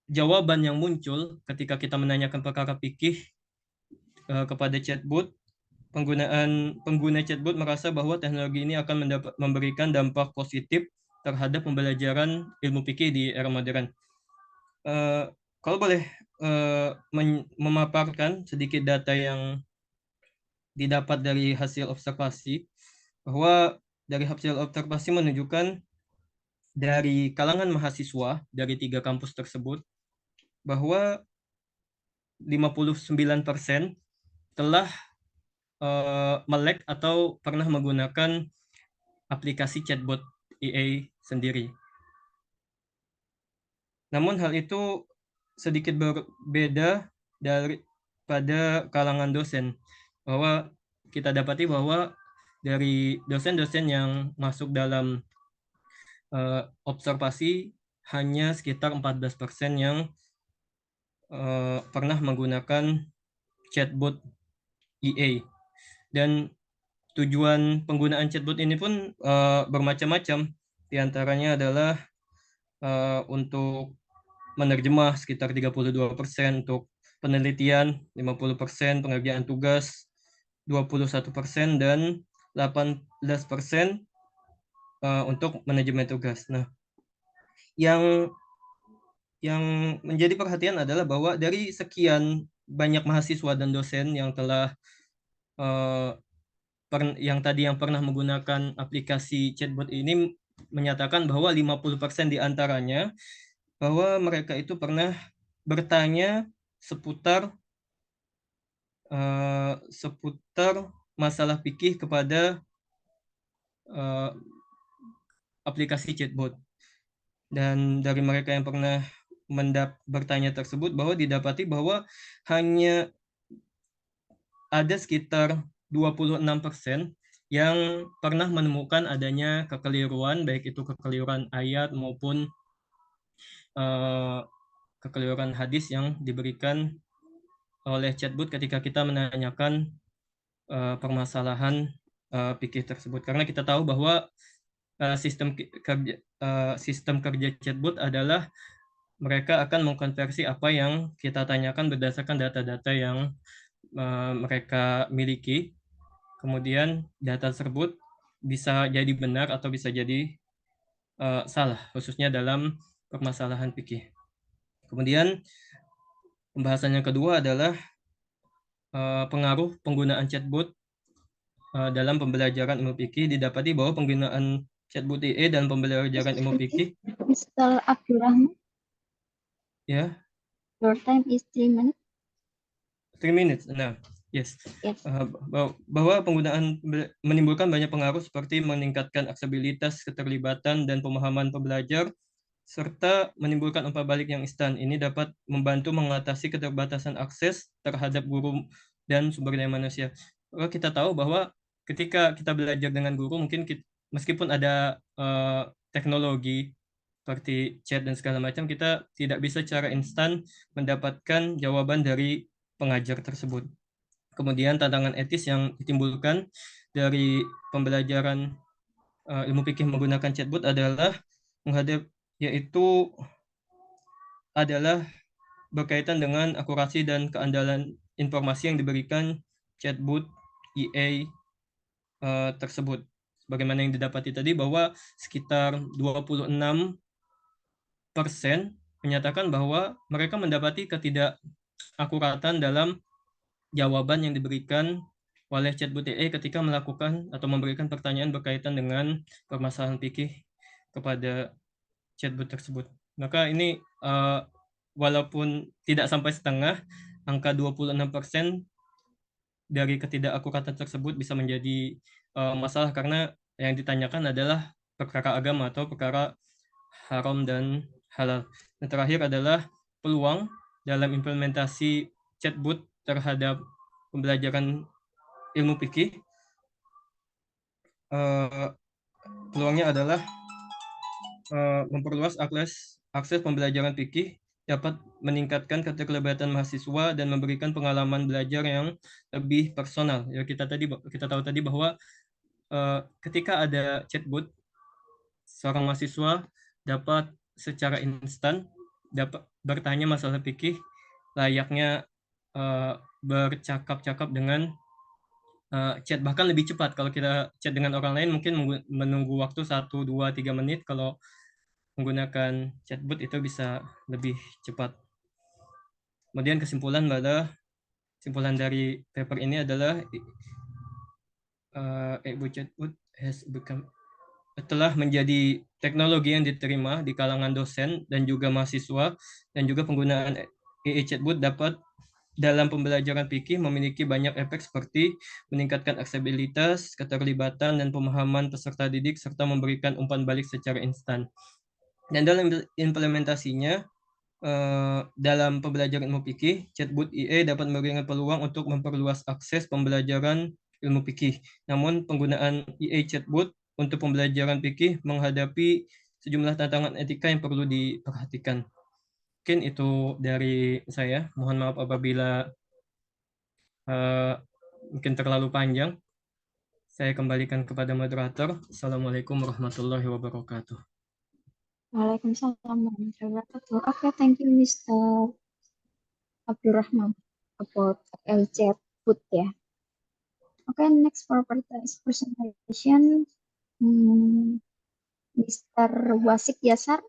jawaban yang muncul ketika kita menanyakan perkara fikih kepada chatbot, pengguna chatbot merasa bahwa teknologi ini akan memberikan dampak positif terhadap pembelajaran ilmu fikih di era modern. Kalau boleh memaparkan sedikit data yang didapat dari hasil observasi, bahwa dari hasil observasi menunjukkan dari kalangan mahasiswa dari 3 kampus tersebut, bahwa 59% telah melek atau pernah menggunakan aplikasi chatbot EA sendiri. Namun hal itu sedikit berbeda daripada kalangan dosen, bahwa kita dapati bahwa dari dosen-dosen yang masuk dalam observasi hanya sekitar 14% yang pernah menggunakan chatbot EA. Dan tujuan penggunaan chatbot ini pun bermacam-macam. Di antaranya adalah untuk menerjemah sekitar 32%, untuk penelitian 50%, pengerjaan tugas 21%, dan 18% untuk manajemen tugas. Nah, yang menjadi perhatian adalah bahwa dari sekian banyak mahasiswa dan dosen yang telah yang pernah menggunakan aplikasi chatbot ini, menyatakan bahwa 50% diantaranya bahwa mereka itu pernah bertanya seputar masalah fikih kepada aplikasi chatbot. Dan dari mereka yang pernah bertanya tersebut, bahwa didapati bahwa hanya ada sekitar 26% yang pernah menemukan adanya kekeliruan, baik itu kekeliruan ayat maupun kekeliruan hadis yang diberikan oleh chatbot ketika kita menanyakan permasalahan fikih tersebut. Karena kita tahu bahwa sistem kerja chatbot adalah mereka akan mengkonversi apa yang kita tanyakan berdasarkan data-data yang mereka miliki. Kemudian data tersebut bisa jadi benar atau bisa jadi salah, khususnya dalam permasalahan fikih. Kemudian pembahasan yang kedua adalah pengaruh penggunaan chatbot dalam pembelajaran ilmu fikih. Didapati bahwa penggunaan chatbot IE dalam pembelajaran ilmu fikih, Mr. Abdurrahman, ya, your time is 3 minutes. 3 minutes. Nah, yes. Yes. Bahwa penggunaan menimbulkan banyak pengaruh seperti meningkatkan aksesibilitas, keterlibatan, dan pemahaman pembelajar, serta menimbulkan umpan balik yang instan. Ini dapat membantu mengatasi keterbatasan akses terhadap guru dan sumber daya manusia. Kita tahu bahwa ketika kita belajar dengan guru, mungkin meskipun ada teknologi seperti chat dan segala macam, kita tidak bisa secara instan mendapatkan jawaban dari pengajar tersebut. Kemudian tantangan etis yang ditimbulkan dari pembelajaran ilmu fikih menggunakan chatbot adalah yaitu adalah berkaitan dengan akurasi dan keandalan informasi yang diberikan chatbot EA tersebut. Sebagaimana yang didapati tadi bahwa sekitar 26% menyatakan bahwa mereka mendapati ketidakakuratan dalam jawaban yang diberikan oleh chatbot EA ketika melakukan atau memberikan pertanyaan berkaitan dengan permasalahan fikih kepada chatbot tersebut. Maka ini walaupun tidak sampai setengah, angka 26% dari ketidakakuratan tersebut bisa menjadi masalah karena yang ditanyakan adalah perkara agama atau perkara haram dan halal. Dan terakhir adalah peluang dalam implementasi chatbot terhadap pembelajaran ilmu fikih. Peluangnya adalah memperluas akses pembelajaran fikih, dapat meningkatkan keterlibatan mahasiswa dan memberikan pengalaman belajar yang lebih personal. Ya, kita tahu tadi bahwa ketika ada chatbot, seorang mahasiswa dapat secara instan dapat bertanya masalah fikih layaknya bercakap-cakap dengan chat, bahkan lebih cepat. Kalau kita chat dengan orang lain mungkin menunggu waktu 1, 2, 3 menit. Kalau menggunakan chatbot itu bisa lebih cepat. Kemudian kesimpulan dari paper ini adalah chatbot telah menjadi teknologi yang diterima di kalangan dosen dan juga mahasiswa, dan juga penggunaan chatbot dapat dalam pembelajaran fikih memiliki banyak efek seperti meningkatkan aksesibilitas, keterlibatan, dan pemahaman peserta didik, serta memberikan umpan balik secara instan. Dan dalam implementasinya, dalam pembelajaran ilmu fikih, chatbot IE dapat memberikan peluang untuk memperluas akses pembelajaran ilmu fikih. Namun penggunaan IE chatbot untuk pembelajaran fikih menghadapi sejumlah tantangan etika yang perlu diperhatikan. Mungkin itu dari saya. Mohon maaf apabila mungkin terlalu panjang. Saya kembalikan kepada moderator. Assalamualaikum warahmatullahi wabarakatuh. Waalaikumsalam warahmatullahi wabarakatuh. Okay, thank you, Mr. Abdurrahman, about chatbot, ya. Okay, next for presentation, Mr. Wasik Yasar.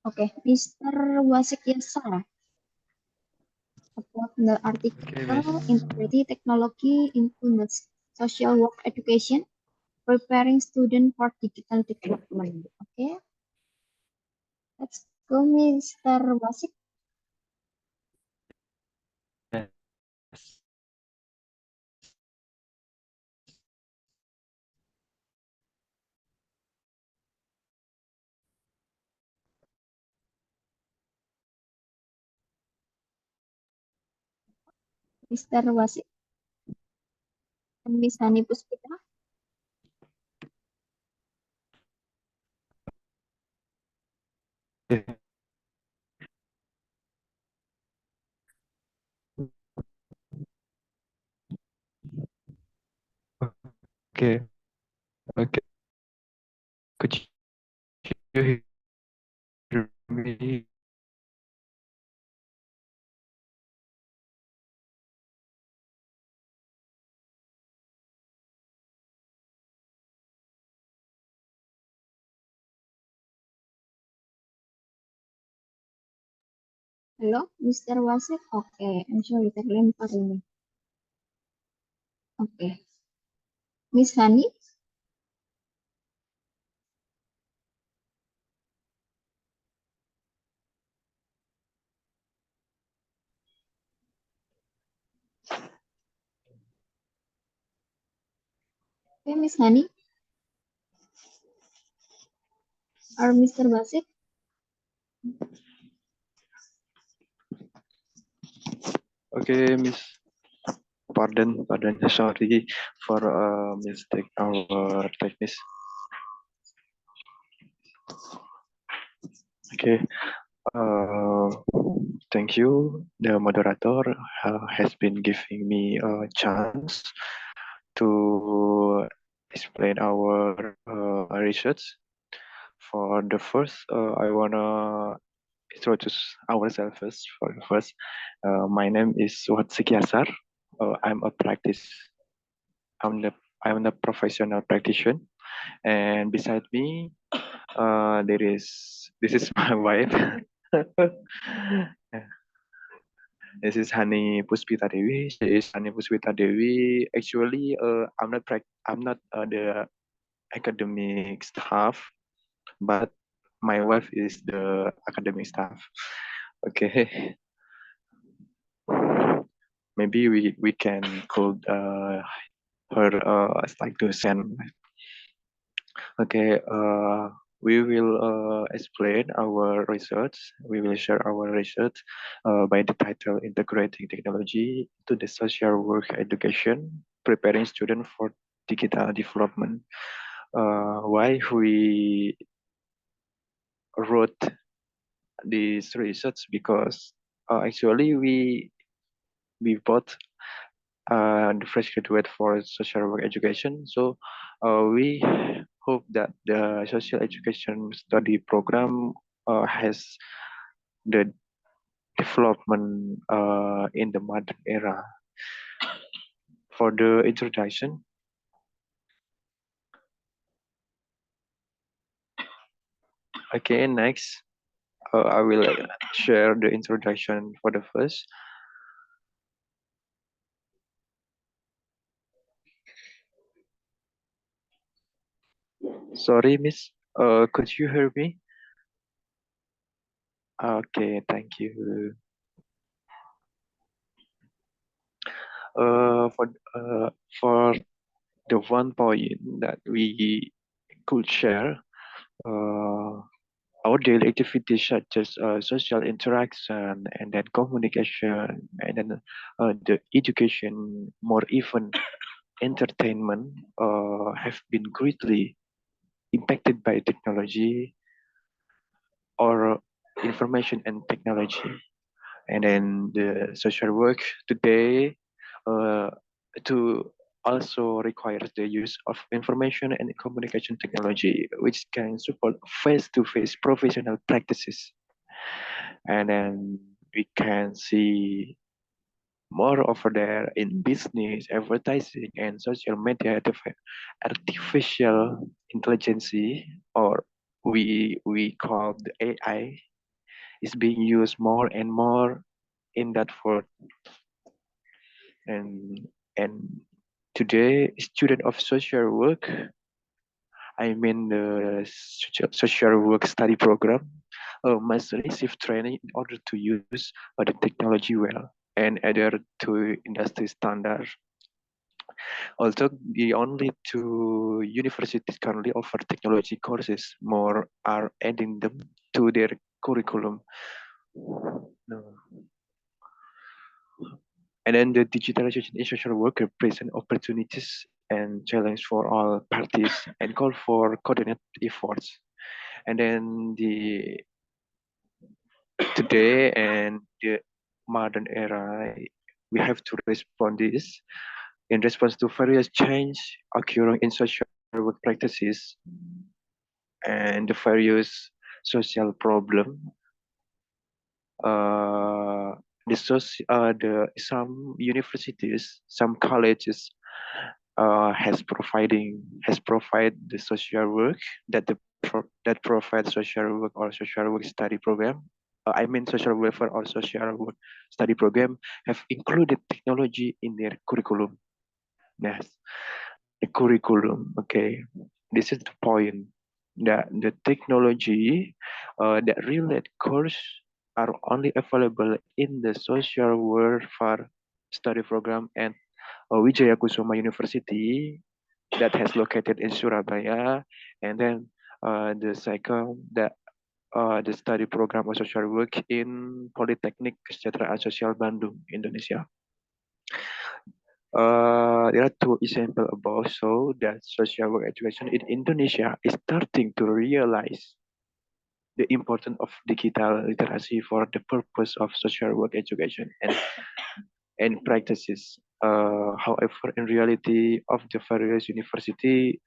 Okay, Mr. Wasik Yasar, about the article Integrated Technology into the Social Work Education, Preparing Students for Digital Development. Okay, let's go, Mr. Wasik. Mr. Wasik. Miss Hani Puspita. Okay, okay. Could you hear me? Halo, Mr. Wasik. Oke, I'm sorry terlempar ini. Oke. Miss Hani. Oke, Miss Hani. Or Mr. Wasik. Okay, Miss. Pardon, sorry for mistake our technique. Okay, thank you. The moderator has been giving me a chance to explain our research. For the first, I wanna introduce ourselves first. For the first, my name is Suhat Sikiasar. I'm a practice. I'm the professional practitioner, and beside me, this is my wife. This is Hani Puspita Dewi. She is Hani Puspita Dewi. Actually, I'm not the academic staff, but my wife is the academic staff. Okay. Maybe we can call her as like docent. Okay. We will explain our research. We will share our research by the title Integrating Technology to the Social Work Education, Preparing Students for Digital Development. Why we wrote this research? Because actually we both the fresh graduate for social work education. So we hope that the social education study program has the development in the modern era. For the introduction, okay, next I will share the introduction for the first. Sorry, Miss. Could you hear me? Okay, thank you. For the one point that we could share, our daily activities such as social interaction and then communication and then the education, more even entertainment, have been greatly impacted by technology or information and technology. And then the social work today to also requires the use of information and communication technology, which can support face-to-face professional practices. And then we can see more over there in business, advertising, and social media. Artificial intelligence, or we call the AI, is being used more and more in that field. And today, student of social work, I mean the social work study program, must receive training in order to use the technology well and adhere to industry standards. Although the only two universities currently offer technology courses, more are adding them to their curriculum. No. And then the digitalization in social work present opportunities and challenge for all parties and call for coordinated efforts. And then today and the modern era, we have to respond this in response to various change occurring in social work practices and the various social problem. Some universities, some colleges has provide the social work that provide social work or social work study program. I mean social welfare or social work study program have included technology in their curriculum. Yes, the curriculum. Okay, this is the point that the technology that relate course are only available in the social welfare study program and Wijaya Kusuma University that has located in Surabaya, and then the second the study program of social work in Politeknik Kesejahteraan Sosial Bandung, Indonesia. There are two examples above, so that social work education in Indonesia is starting to realize the importance of digital literacy for the purpose of social work education and practices. However, in reality of the various university,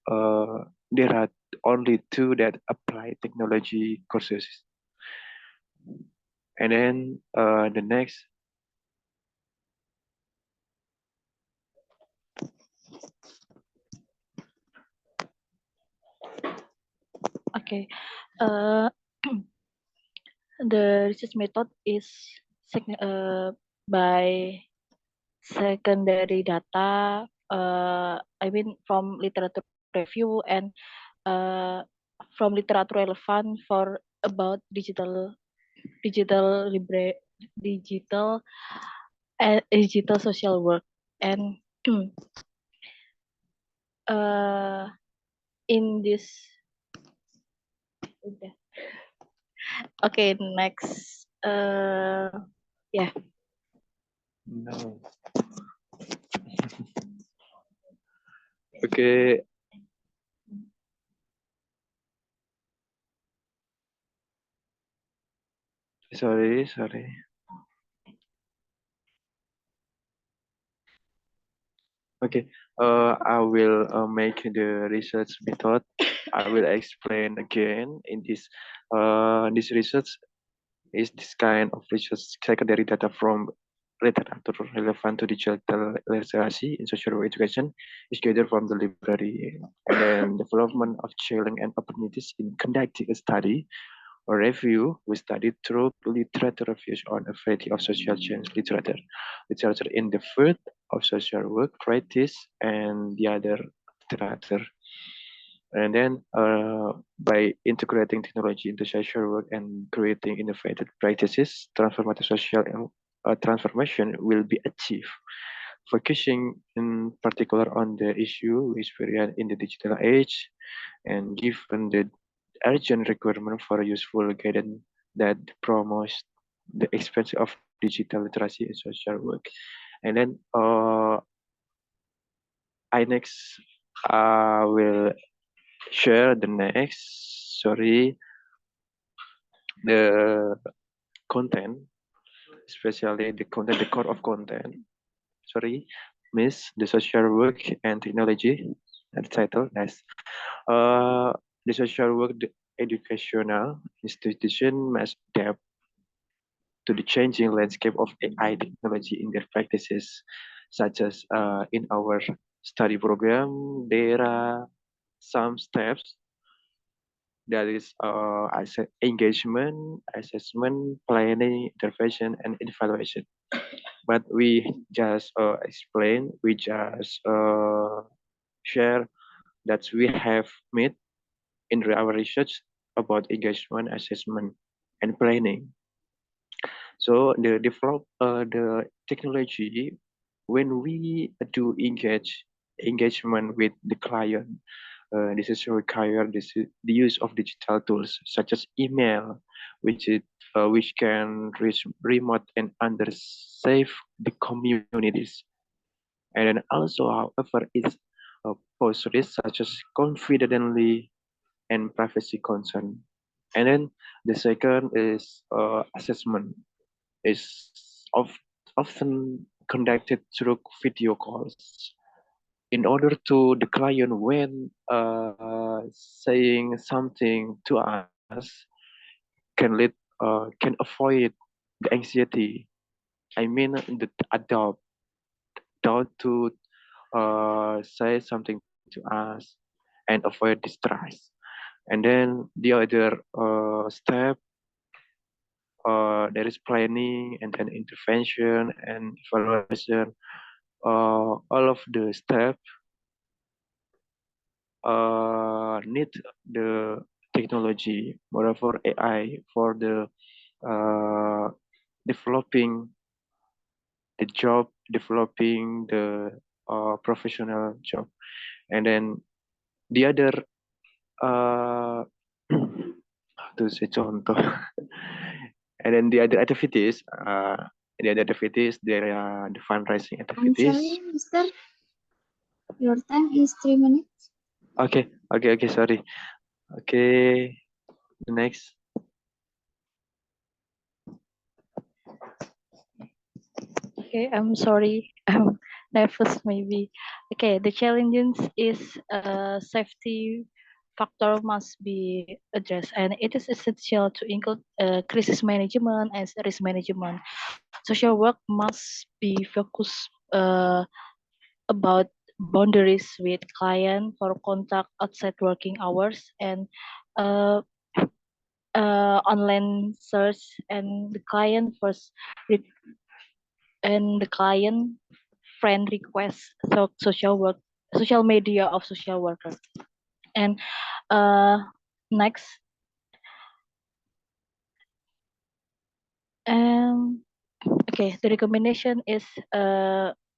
there are only two that apply technology courses. And then the next. Okay. The research method is by secondary data, I mean from literature review and from literature relevant for about digital social work. And in this, okay, next, yeah. No. Okay. Sorry. Okay, I will make the research method. I will explain again in this research is this kind of research secondary data from literature relevant to digital literacy in social work education is gathered from the library, and then development of challenge and opportunities in conducting a study or review. We studied through literature reviews on a variety of social change literature in the field of social work practice and the other literature. And then by integrating technology into social work and creating innovative practices, transformative social transformation will be achieved. Focusing in particular on the issue we experience in the digital age, and given the urgent requirement for useful guidance that promotes the expansion of digital literacy in social work. And then I next will share the the content, especially the core of content. The social work and technology. And the title as the social work the educational institution must adapt to the changing landscape of AI technology in their practices, such as in our study program, there are some steps that is engagement, assessment, planning, intervention, and evaluation. But we just share that we have made in our research about engagement, assessment, and planning. So the technology, when we do engagement with the client, This is require the use of digital tools such as email, which can reach remote and underserved the communities. And then also, however, it pose risks such as confidentiality and privacy concern. And then the second is assessment is often conducted through video calls. In order to the client when saying something to us can avoid the anxiety. I mean the doubt to say something to us and avoid distress. And then the other step, there is planning and then intervention and evaluation. All of the steps need the technology, moreover AI, for the developing the job, developing the professional job. And then the other to say contoh. And then the other activities, there are the fundraising I'm activities. sorry, Mister. Your time is 3 minutes. Okay, sorry. Okay, the next. Okay, I'm sorry. I'm nervous maybe. Okay, the challenges is safety factor must be addressed, and it is essential to include crisis management and risk management. Social work must be focused about boundaries with client for contact outside working hours and uh, online search and the client first and the client friend request, so social media of social worker. And next, okay, the recommendation is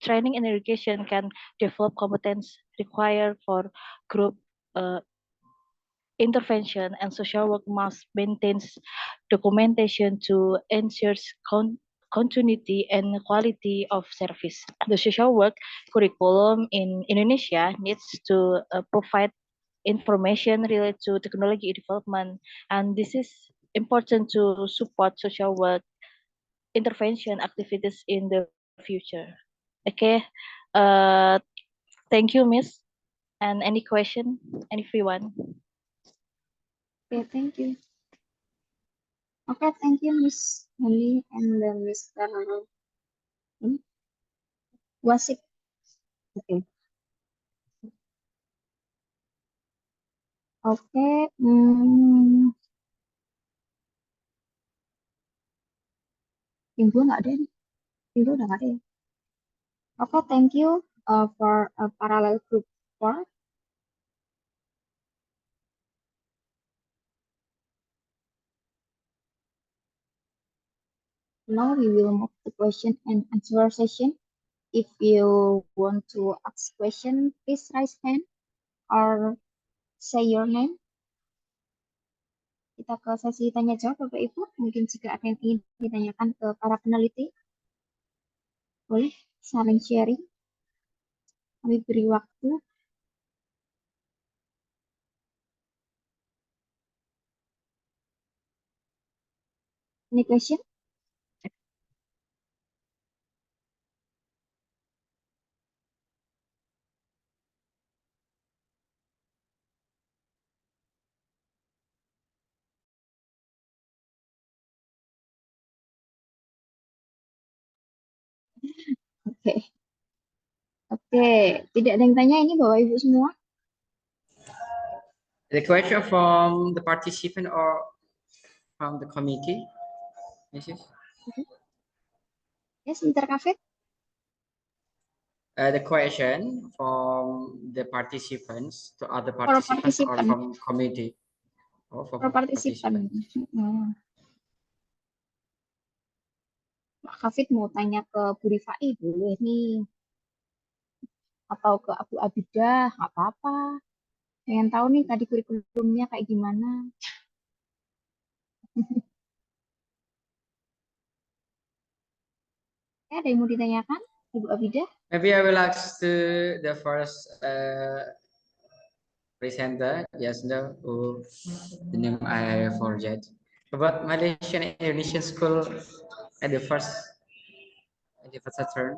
training and education can develop competence required for group intervention, and social work must maintain documentation to ensure continuity and quality of service. The social work curriculum in Indonesia needs to provide information related to technology development, and this is important to support social work intervention activities in the future. Okay, uh, thank you, Miss. And any question, everyone? Okay, thank you. Okay, thank you, Miss Molly and Mr. Wasik. Okay. Okay. Ibu nggak ada nih. Ibu udah nggak ada ya. Okay, thank you for parallel group 4. Now we will move to question and answer session. If you want to ask question, please raise hand or say your name. Kita ke sesi tanya jawab Bapak Ibu. Mungkin jika ada yang ingin ditanyakan ke para peneliti, boleh saling sharing. Kami beri waktu. Any question? Oke. Oke, tidak ada yang tanya ini Bapak Ibu semua. The question from the participant or from the committee? Mrs. Yes, Mr. Kafet. The question from the participants to other participants or from committee? Oh, for participant. Pak Kafit mau tanya ke Bu Rifai boleh nih. Atau ke Abu Abidah, nggak apa-apa. Pengen tahu nih tadi kurikulumnya kayak gimana. Ada yang mau ditanyakan, Ibu Abida? Maybe I will ask to the first presenter, yes, no, the name I forget. About Malaysian Indonesian school at the first turn.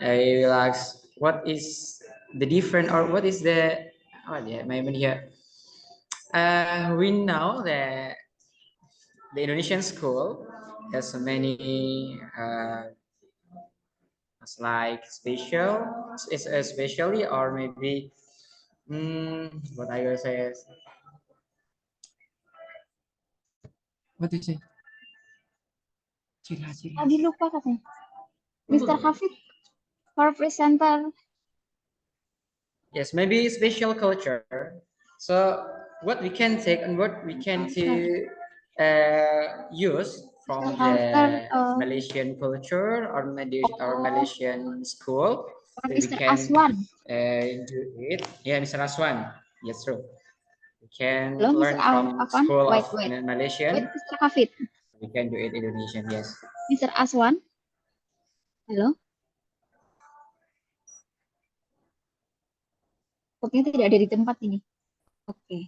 I will ask what is the different or what is the maybe here. We know that the Indonesian school has many like special, is especially or maybe what I will say is what do you say? Tadi lupa katanya. Mr. Hafid, for presenter. Yes, maybe special culture. So what we can take and what we can to use from the Malaysian culture or Malaysian school. We Mr. can Aswan. do it. Yeah, Mr. Aswan. Yes, true. We can Hello, learn Mr. from Afwan. school Wait, of wait. Malaysian. Wait, Mr. Hafid. We can do it Indonesian. Yes. Mr. Aswan. Halo. Sepertinya tidak ada di tempat ini. Oke.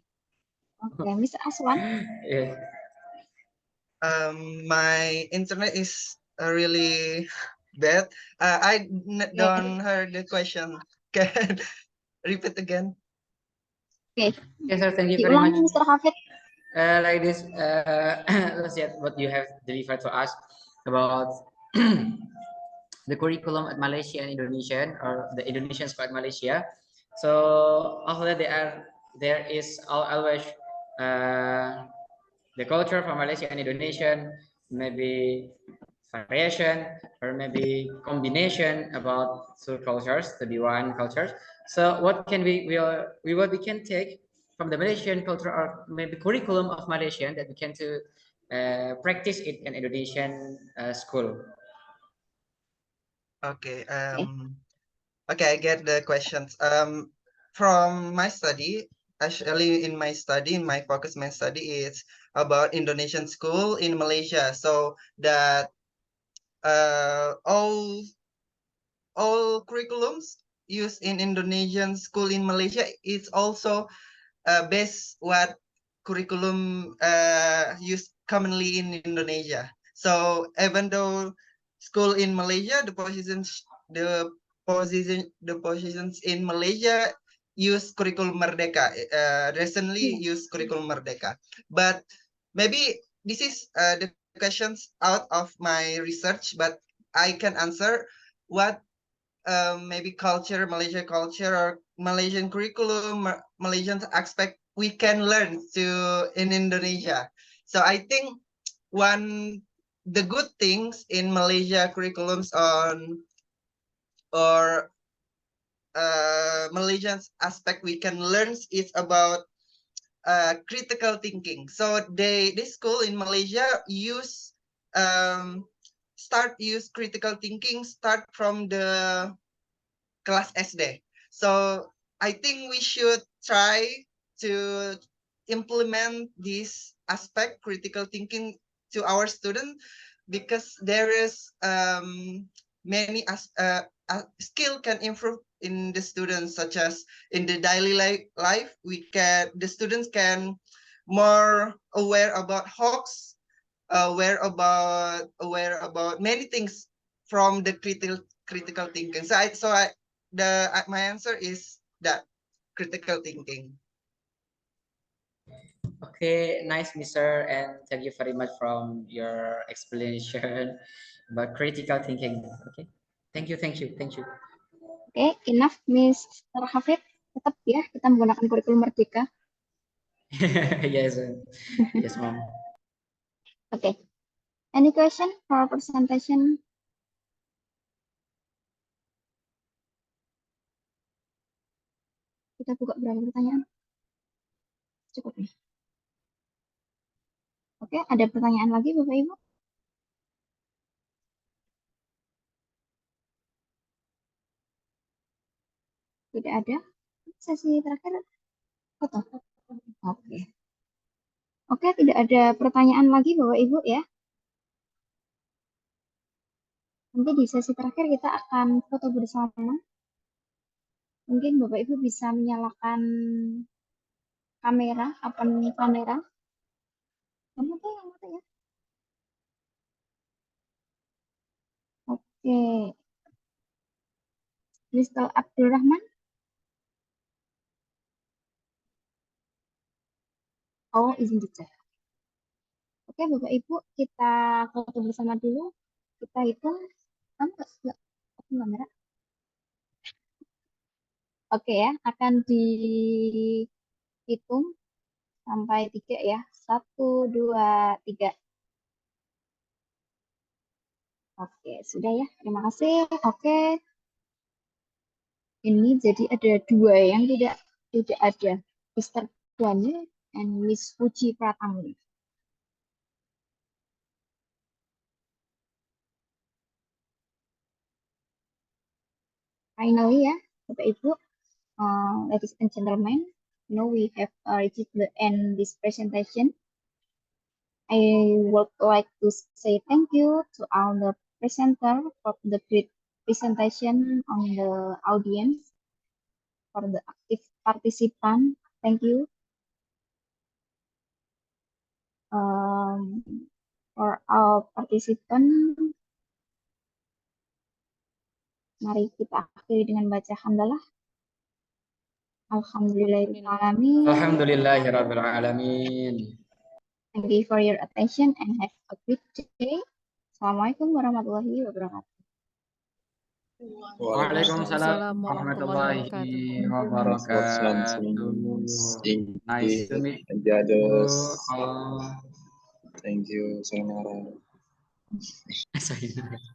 Oke, Mr. Aswan. Yeah. My internet is really bad. I don't heard the question. Can repeat again? Oke. Yes, sir. Thank you very Diulangi, much. Mr. Hafid. Like this, let's see what you have delivered to us about the curriculum at Malaysia and Indonesian or the Indonesian school at Malaysia. So after that, there is always the culture from Malaysia and Indonesian, maybe variation or maybe combination about two cultures to be one culture. So what can what we can take from the Malaysian culture or maybe curriculum of Malaysian that we can to practice it in Indonesian school. Okay. Okay, I get the questions. From my study, actually in my focus main study is about Indonesian school in Malaysia. So that all curriculums used in Indonesian school in Malaysia is also based what curriculum used commonly in Indonesia. So even though school in Malaysia, the positions in Malaysia use curriculum Merdeka. Recently use curriculum Merdeka, but maybe this is the questions out of my research, but I can answer what maybe Malaysia culture or Malaysian curriculum, Malaysian aspect we can learn in Indonesia. So I think the good things in Malaysia curriculums or Malaysian aspect we can learn is about critical thinking. So this school in Malaysia use critical thinking start from the class SD. So I think we should try to implement this aspect critical thinking to our students because there is many skill can improve in the students, such as in the daily life the students can more aware about hoax, aware about many things from the critical thinking. My answer is that critical thinking. Okay, nice, Mr. And thank you very much from your explanation about critical thinking. Okay, thank you. Oke, enough, Mr. Hafid. Tetap ya, kita menggunakan kurikulum Merdeka. Yes, yes, Mom. Okay. Any question for presentation? Kita buka berapa pertanyaan? Cukup ya. Oke, ada pertanyaan lagi Bapak Ibu? Tidak ada. sesi terakhir foto. Oke. Oke, tidak ada pertanyaan lagi Bapak Ibu ya. Nanti di sesi terakhir kita akan foto bersama. Mungkin Bapak Ibu bisa menyalakan kamera, open kamera. Kamu tuh yang mati ya. Oke. Crystal Abdurrahman. Oh, izin dicek. Oke, Bapak Ibu, kita foto bersama dulu. Kita hitung. Kamu nggak open kamera? Oke ya, akan dihitung sampai 3 ya. 1, 2, 3. Oke, sudah ya. Terima kasih. Oke. Ini jadi ada 2 yang tidak ada. Mr. Daniel and Miss Puji Pratama. Finally ya, Bapak Ibu, ladies and gentlemen, now we have reached the end this presentation. I would like to say thank you to all the presenter for the great presentation on the audience, for the active participant. Thank you. For all participants, mari kita akhiri dengan baca hamdalah. Alhamdulillahirrahmanirrahim. Alhamdulillahirrahmanirrahim. Thank you for your attention and have a good day. Assalamualaikum warahmatullahi wabarakatuh. Waalaikumsalam warahmatullahi wabarakatuh. Nice to meet you. Thank you. Sayonara. Sayonara.